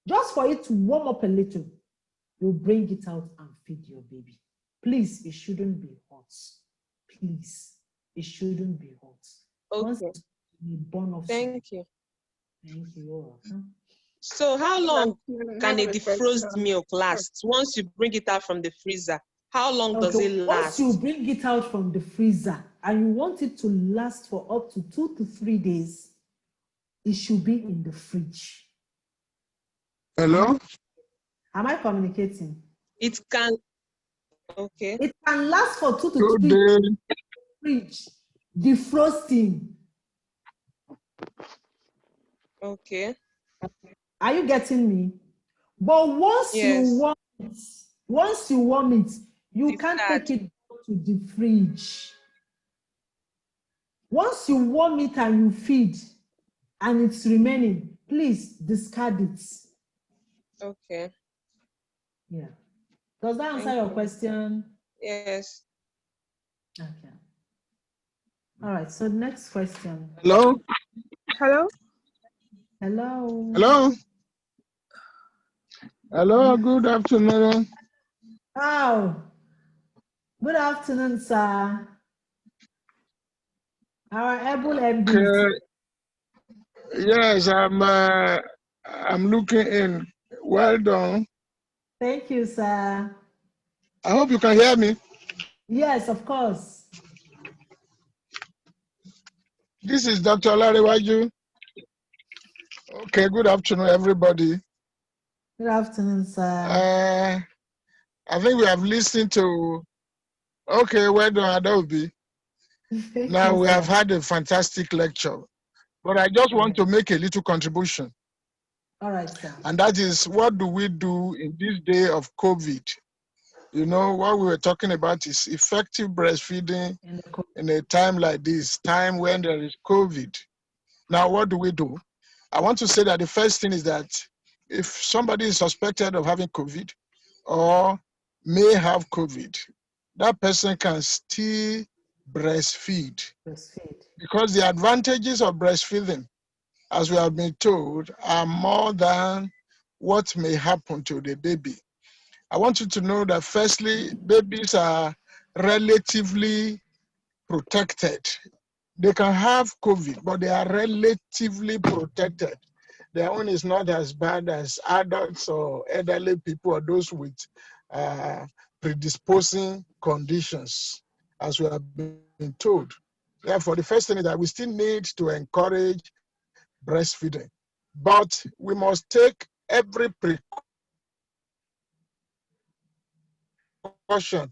Just for it to warm up a little, you bring it out and feed your baby. Please, it shouldn't be hot. Please, it shouldn't be hot. Okay. Thank you. Thank you. So how long can a defrosted milk last? Once you bring it out from the freezer, how long does it last? Once you bring it out from the freezer and you want it to last for up to 2 to 3 days, it should be in the fridge. Hello? Am I communicating? It can, okay. It can last for 2 to 3 days in the fridge. Defrosting. Okay. Are you getting me? But once you warm it, you can't take it to the fridge. Once you warm it and you feed, and it's remaining, please discard it. Okay. Yeah. Does that answer your question? Yes. Okay. All right. So next question. Hello? Hello? Hello? Hello? Hello, good afternoon. Oh, good afternoon, sir. Our able MD. Yes, I'm looking in. Well done. Thank you, sir. I hope you can hear me. Yes, of course. This is Dr. Olariwaju. Okay, good afternoon, everybody. Good afternoon, sir. I think we have listened to, okay, well done, Adobe. Now we have had a fantastic lecture, but I just want to make a little contribution. All right, sir. And that is, what do we do in this day of COVID? You know, what we were talking about is effective breastfeeding in a time like this, time when there is COVID. Now, what do we do? I want to say that the first thing is that if somebody is suspected of having COVID or may have COVID, that person can still breastfeed. Because the advantages of breastfeeding, as we have been told, are more than what may happen to the baby. I want you to know that firstly, babies are relatively protected. They can have COVID, but they are relatively protected. Their own is not as bad as adults or elderly people or those with predisposing conditions, as we have been told. Therefore, the first thing is that we still need to encourage breastfeeding, but we must take every precaution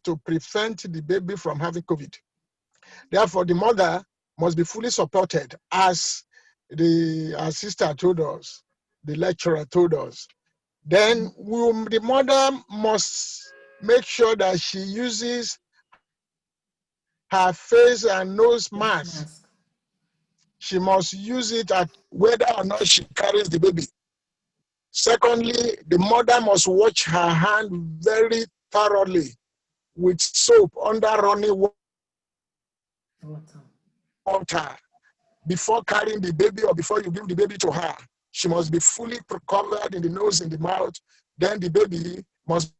to prevent the baby from having COVID. Therefore, the mother must be fully supported, as our sister told us, the lecturer told us. Then the mother must make sure that she uses her face and nose mask. She must use it at whether or not she carries the baby. Secondly, the mother must wash her hand very thoroughly with soap under running water before carrying the baby or before you give the baby to her. She must be fully covered in the nose and the mouth. Then the baby must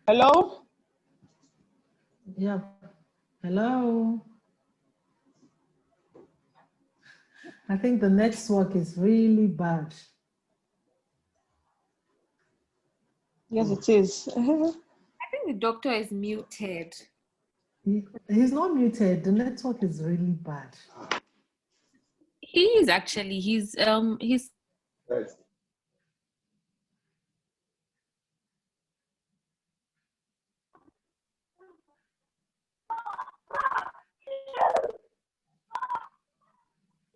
Hello? Yeah. Hello. I think the network is really bad. Yes, it is. I think the doctor is muted. He's not muted. The network is really bad. He is actually. He's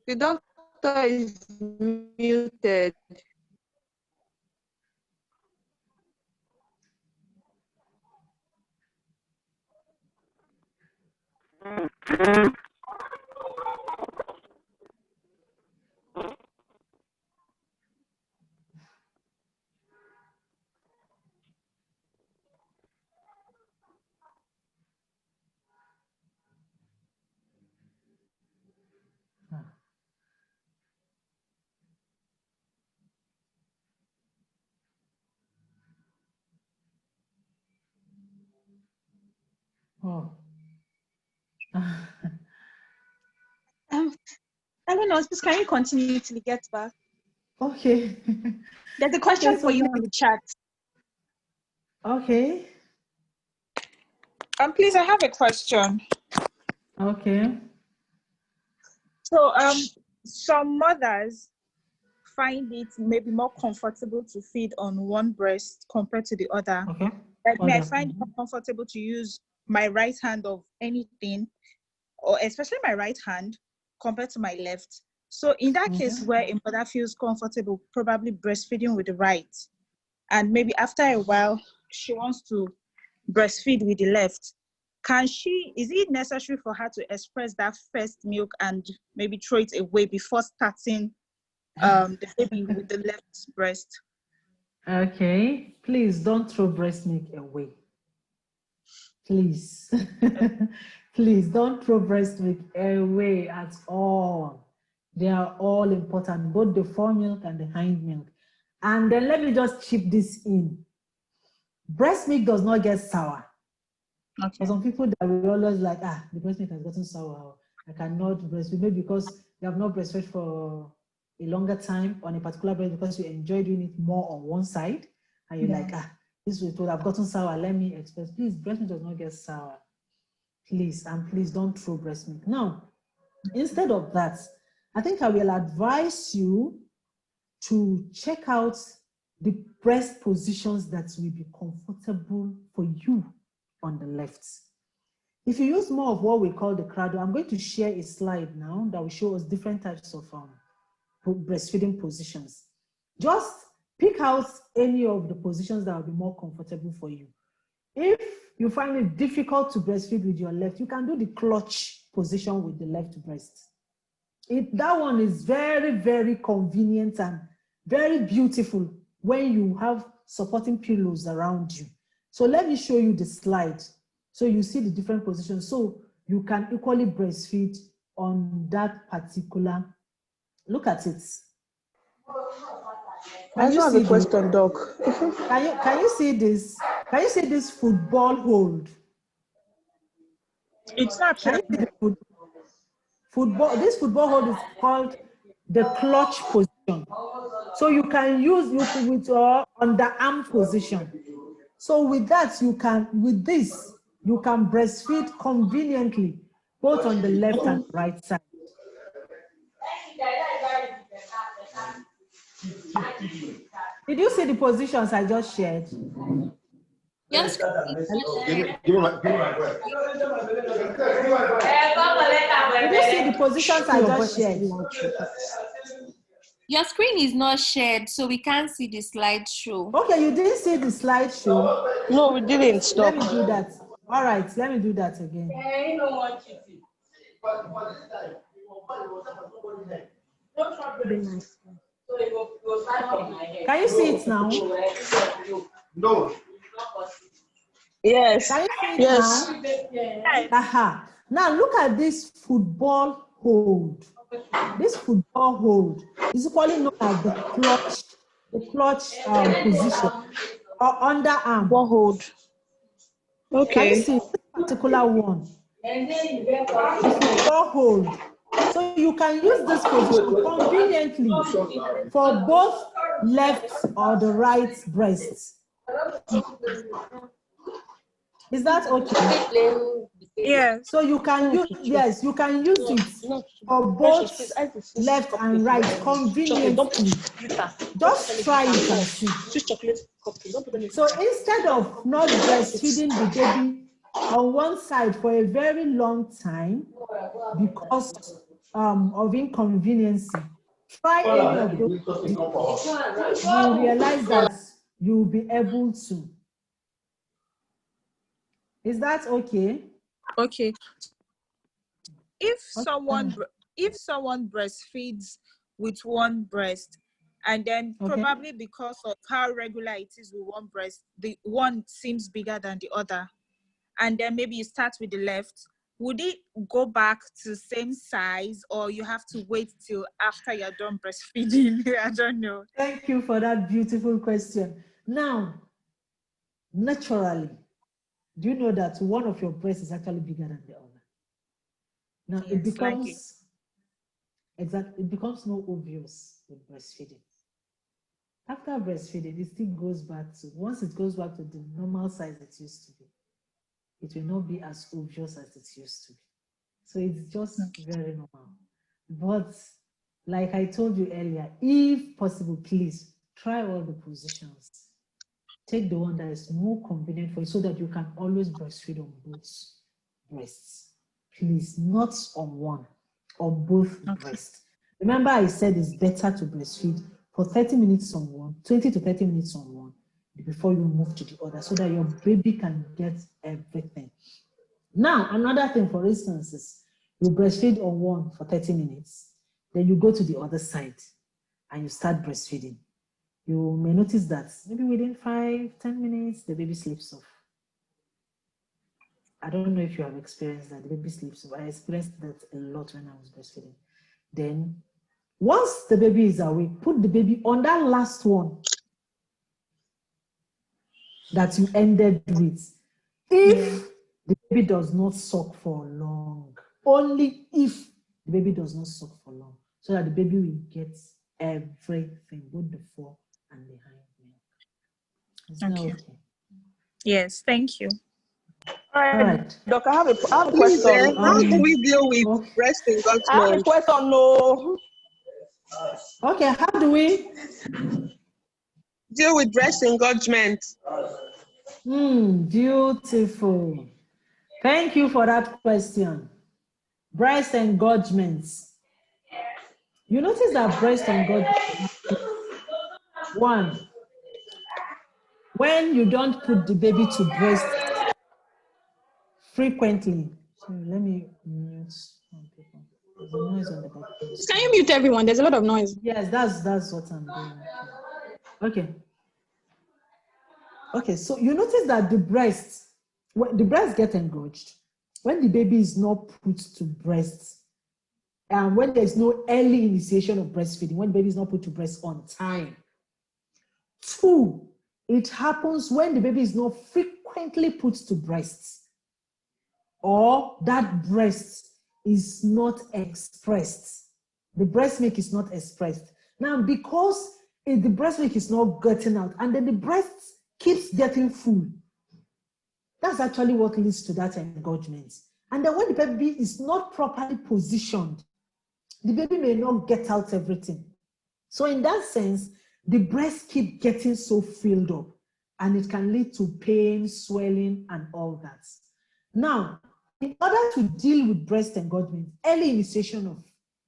The doctor is muted. Oh. I don't know. Can you continue till he gets back? Okay. There's a question Okay, so for you now, in the chat. okay. Please, I have a question. Okay. So, some mothers find it maybe more comfortable to feed on one breast compared to the other. Okay. Like me, I find it more comfortable to use my right hand of anything, or especially my right hand compared to my left. So in that case where a mother feels comfortable probably breastfeeding with the right, and maybe after a while she wants to breastfeed with the left, is it necessary for her to express that first milk and maybe throw it away before starting the baby with the left breast? Okay, please don't throw breast milk away. Please. Please don't throw breast milk away at all. They are all important, both the fore milk and the hind milk. And then let me just chip this in. Breast milk does not get sour. Okay. For some people that will always like, the breast milk has gotten sour. I cannot breastfeed, maybe because you have not breastfed for a longer time on a particular breast because you enjoy doing it more on one side, and you're like, this would have gotten sour. Let me express. Please, breast milk does not get sour. Please, and please don't throw breast milk. Now, instead of that, I think I will advise you to check out the breast positions that will be comfortable for you on the left. If you use more of what we call the cradle, I'm going to share a slide now that will show us different types of breastfeeding positions. Just pick out any of the positions that will be more comfortable for you. If you find it difficult to breastfeed with your left, you can do the clutch position with the left breast. That one is very, very convenient and very beautiful when you have supporting pillows around you. So let me show you the slide so you see the different positions so you can equally breastfeed on that particular. Look at it. I also have a question, Doc. Can you see this? Can you see this football hold? It's not Can you see the football? This football hold is called the clutch position. So you can use with underarm position. So with that, with this, you can breastfeed conveniently, both on the left and right side. Did you see the positions I just shared? Yes. Did you see the positions I just shared? Your screen is not shared, so we can't see the slideshow. Okay, you didn't see the slideshow? No, we didn't. Stop. Let me do that. All right, let me do that again. Can you see it now? No. Yes. Can you see it yes. now? Aha. Now look at this football hold. This football hold is equally known as the clutch position or underarm. Football hold. Okay. Can you see this particular one? The football hold. So you can use this position conveniently for both left or the right breast. Is that okay? Yes. So you can use, yes, you can use it for both left and right conveniently. Just try it and see. So instead of not breastfeeding the baby on one side for a very long time because of inconvenience, try any of those. You realize that you'll be able to. Is that okay? Okay. If someone breastfeeds with one breast, and then probably because of how regular it is with one breast, the one seems bigger than the other, and then maybe you start with the left, would it go back to same size, or you have to wait till after you're done breastfeeding? I don't know. Thank you for that beautiful question. Now, naturally, do you know that one of your breasts is actually bigger than the other? Now, Yes, it becomes more obvious with breastfeeding. After breastfeeding, it still goes back to, once it goes back to the normal size it used to be, it will not be as obvious as it used to be. So it's just very normal. But like I told you earlier, if possible, please try all the positions. Take the one that is more convenient for you so that you can always breastfeed on both breasts. Please, not on one, on both breasts. Remember, I said it's better to breastfeed for 30 minutes on one, 20 to 30 minutes on one, before you move to the other, so that your baby can get everything. Now, another thing, for instance, is you breastfeed on one for 30 minutes, then you go to the other side and you start breastfeeding. You may notice that maybe within 5-10 minutes, the baby sleeps off. I don't know if you have experienced that, the baby sleeps off. I experienced that a lot when I was breastfeeding. Then, once the baby is awake, put the baby on that last one that you ended with. If the baby does not suck for long, only if the baby does not suck for long, so that the baby will get everything, both before and behind milk. Is that okay? Yes, thank you. All right. Doc, I have a Please, question. how do we deal with breast I have a engorgement? question. No. Okay, how do we Deal with breast engorgement? Beautiful. Thank you for that question. Breast engorgements. You notice that breast engorgement, one, when you don't put the baby to breast frequently. So let me mute some people. There's a noise on the background. Can you mute everyone? There's a lot of noise. Yes, that's what I'm doing. Okay. Okay, so you notice that when the breast get engorged, when the baby is not put to breast, and when there's no early initiation of breastfeeding, when the baby is not put to breast on time. Two, it happens when the baby is not frequently put to breast, or that breast is not expressed. The breast milk is not expressed. Now, because the breast milk is not getting out, and then the breast keeps getting full, that's actually what leads to that engorgement. And then when the baby is not properly positioned, the baby may not get out everything. So in that sense, the breast keep getting so filled up, and it can lead to pain, swelling, and all that. Now, in order to deal with breast engorgement, early initiation of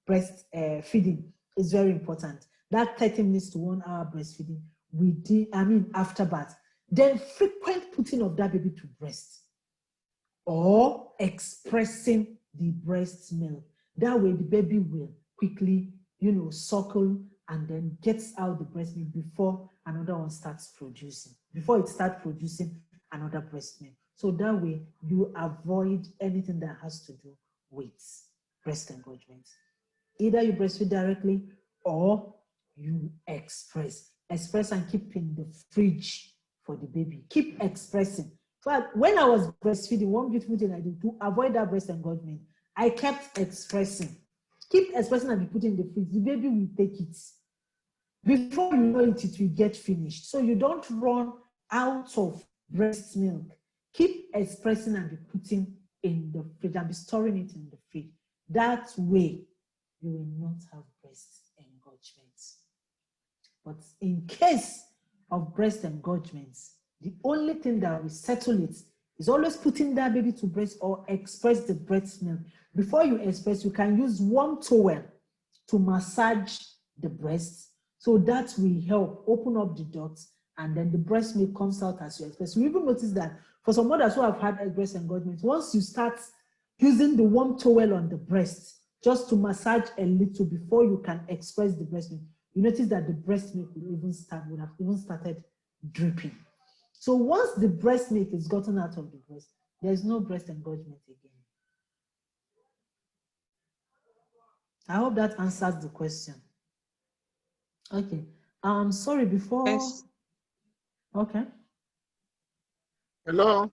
breast feeding is very important. That 30 minutes to 1 hour breastfeeding, after birth. Then frequent putting of that baby to breast, or expressing the breast milk. That way the baby will quickly, suckle and then gets out the breast milk before another one starts producing, before it starts producing another breast milk. So that way you avoid anything that has to do with breast engorgement. Either you breastfeed directly or you express and keep in the fridge for the baby. Keep expressing. But when I was breastfeeding, one beautiful thing I did to avoid that breast engorgement, I kept expressing. Keep expressing and be put in the fridge. The baby will take it. Before you know it, it will get finished. So you don't run out of breast milk. Keep expressing and be putting in the fridge and be storing it in the fridge. That way, you will not have breast engorgements. But in case of breast engorgements, the only thing that will settle it is always putting that baby to breast or express the breast milk. Before you express, you can use warm towel to massage the breast, so that will help open up the ducts, and then the breast milk comes out as you express. You even notice that for some mothers who have had breast engorgement, once you start using the warm towel on the breast just to massage a little before you can express the breast milk, you notice that the breast milk would have even started dripping. So once the breast milk is gotten out of the breast, there's no breast engorgement again. I hope that answers the question. Okay. Sorry, before. Yes. Okay. Hello.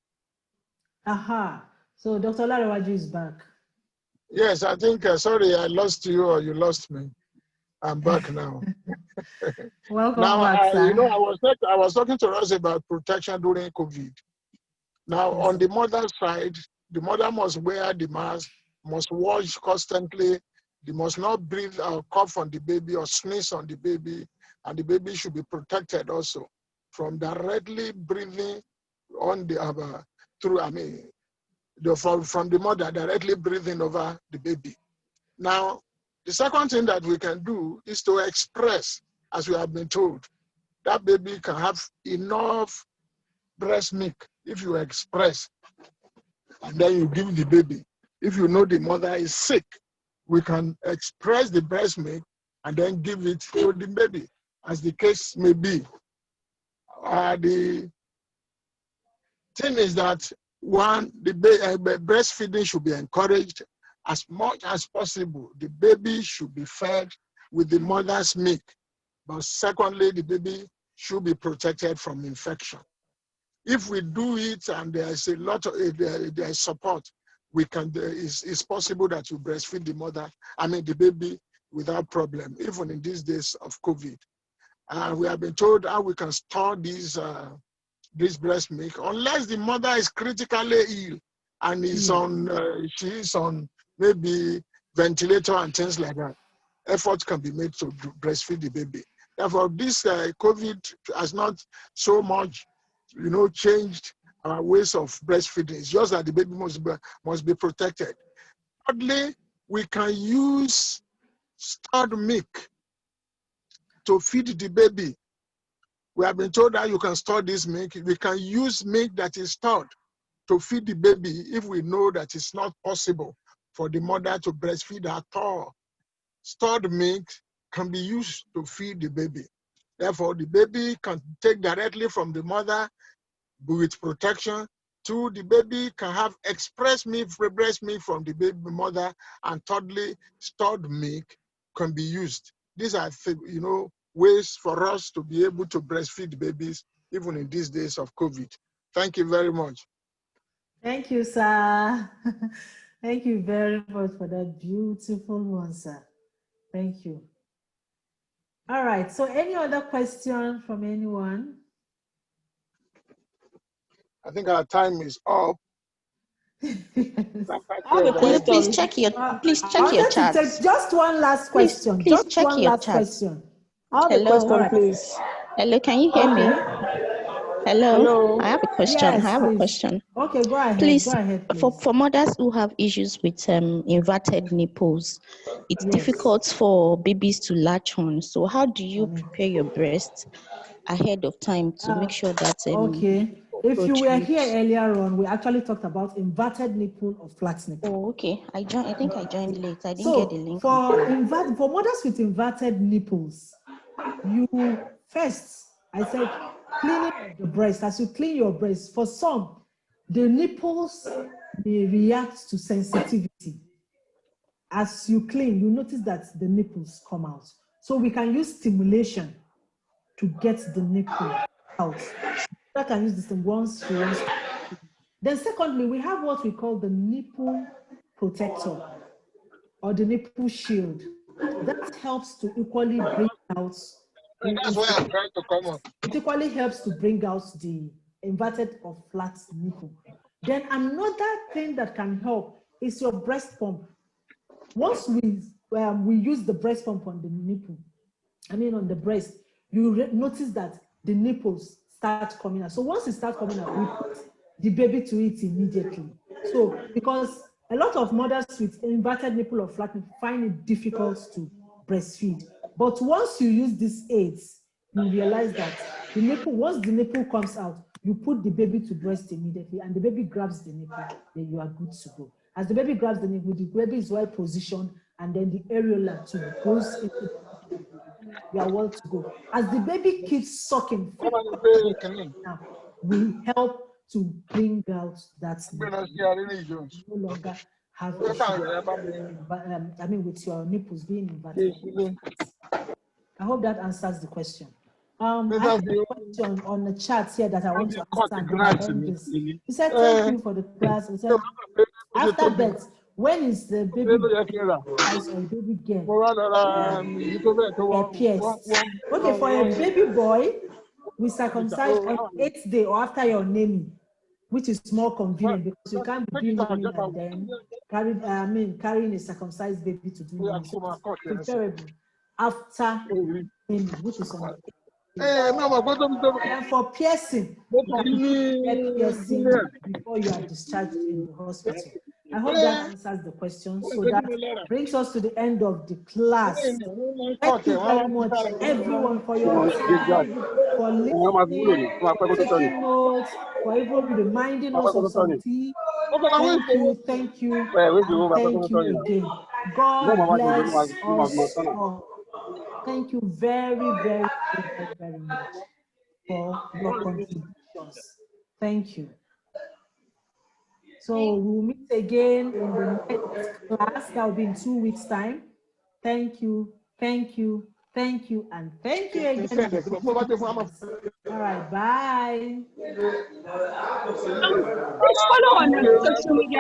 Aha. So Dr. Larewaju is back. Yes, I think, sorry, I lost you or you lost me. I'm back now. Welcome now, back, sir. I was talking to us about protection during COVID. Now, Yes, on the mother's side, the mother must wear the mask, must wash constantly. They must not breathe or cough on the baby or sneeze on the baby, and the baby should be protected also from directly breathing on the from the mother directly breathing over the baby. Now, the second thing that we can do is to express, as we have been told. That baby can have enough breast milk if you express, and then you give the baby. If you know the mother is sick, we can express the breast milk and then give it to the baby, as the case may be. The thing is that, one, the breastfeeding should be encouraged as much as possible. The baby should be fed with the mother's milk. But secondly, the baby should be protected from infection. If we do it and there's a lot of there's support, we can. It's possible that you breastfeed the baby without problem, even in these days of COVID. We have been told how we can store these this breast milk unless the mother is critically ill and is on, she is on maybe ventilator and things like that. Effort can be made to breastfeed the baby. Therefore, this COVID has not so much, changed our ways of breastfeeding. It's just that the baby must be protected. Thirdly, we can use stored milk to feed the baby. We have been told that you can store this milk. We can use milk that is stored to feed the baby if we know that it's not possible for the mother to breastfeed at all. Stored milk can be used to feed the baby. Therefore, the baby can take directly from the mother with protection to the baby can have express milk, breast milk from the baby mother, and thirdly, stored milk can be used. These are, ways for us to be able to breastfeed babies even in these days of COVID. Thank you very much. Thank you, sir. Thank you very much for that beautiful one, sir. Thank you. All right, so any other question from anyone? I think our time is up. Please check your chat. Just one last question. Please check your chat. Question. I have a question, please. Hello, can you hear me? Hello. I have a question. Yes, I have please. a question. Okay, go ahead. Please, go ahead, please. For mothers who have issues with inverted nipples, it's difficult for babies to latch on. So how do you prepare your breast ahead of time to make sure that okay. If you were here earlier on, we actually talked about inverted nipple or flat nipple. Oh, okay. I think I joined late. I didn't get the link. For mothers with inverted nipples, you first, I said, cleaning of the breast. As you clean your breast, for some, the nipples may react to sensitivity. As you clean, you notice that the nipples come out. So we can use stimulation to get the nipple out. I can use this thing once she wants to. Then secondly, we have what we call the nipple protector or the nipple shield. That helps to equally bring out. That's why I'm trying to come up. It equally helps to bring out the inverted or flat nipple. Then another thing that can help is your breast pump. Once we use the breast pump on the nipple, on the breast, you notice that the nipples start coming out. So once it starts coming out, we put the baby to it immediately. So because a lot of mothers with inverted nipple or flat nipple find it difficult to breastfeed. But once you use these aids, you realize that the nipple, once the nipple comes out, you put the baby to breast immediately and the baby grabs the nipple, then you are good to go. As the baby grabs the nipple, the baby is well positioned and then the areola too goes into the baby. You are well to go. As the baby keeps sucking, we help to bring out that nipple. No longer have issues, with your nipples being inverted. I hope that answers the question. I have a question on the chat here that I want to understand. He said, thank you for the class. He said, after birth, when is the baby eyes or baby girl pierced? Okay, for a baby boy, we circumcise on 8th day or after your naming, which is more convenient because you can't be doing naming and then carrying a circumcised baby to do naming. So it's preferable after naming, which is on the 8th day. And for piercing, you get piercing before you are discharged in the hospital. I hope that answers the question. So that brings us to the end of the class. Thank you very much, everyone, for your time, for listening, for taking notes, for even reminding us of something. Thank you, and thank you again. God bless us all. Thank you very, very, very, very much for your contributions. Thank you. So we'll meet again in the next class. That will be in 2 weeks' time. Thank you, thank you, thank you, and thank you again. All right, bye. Please follow on social media.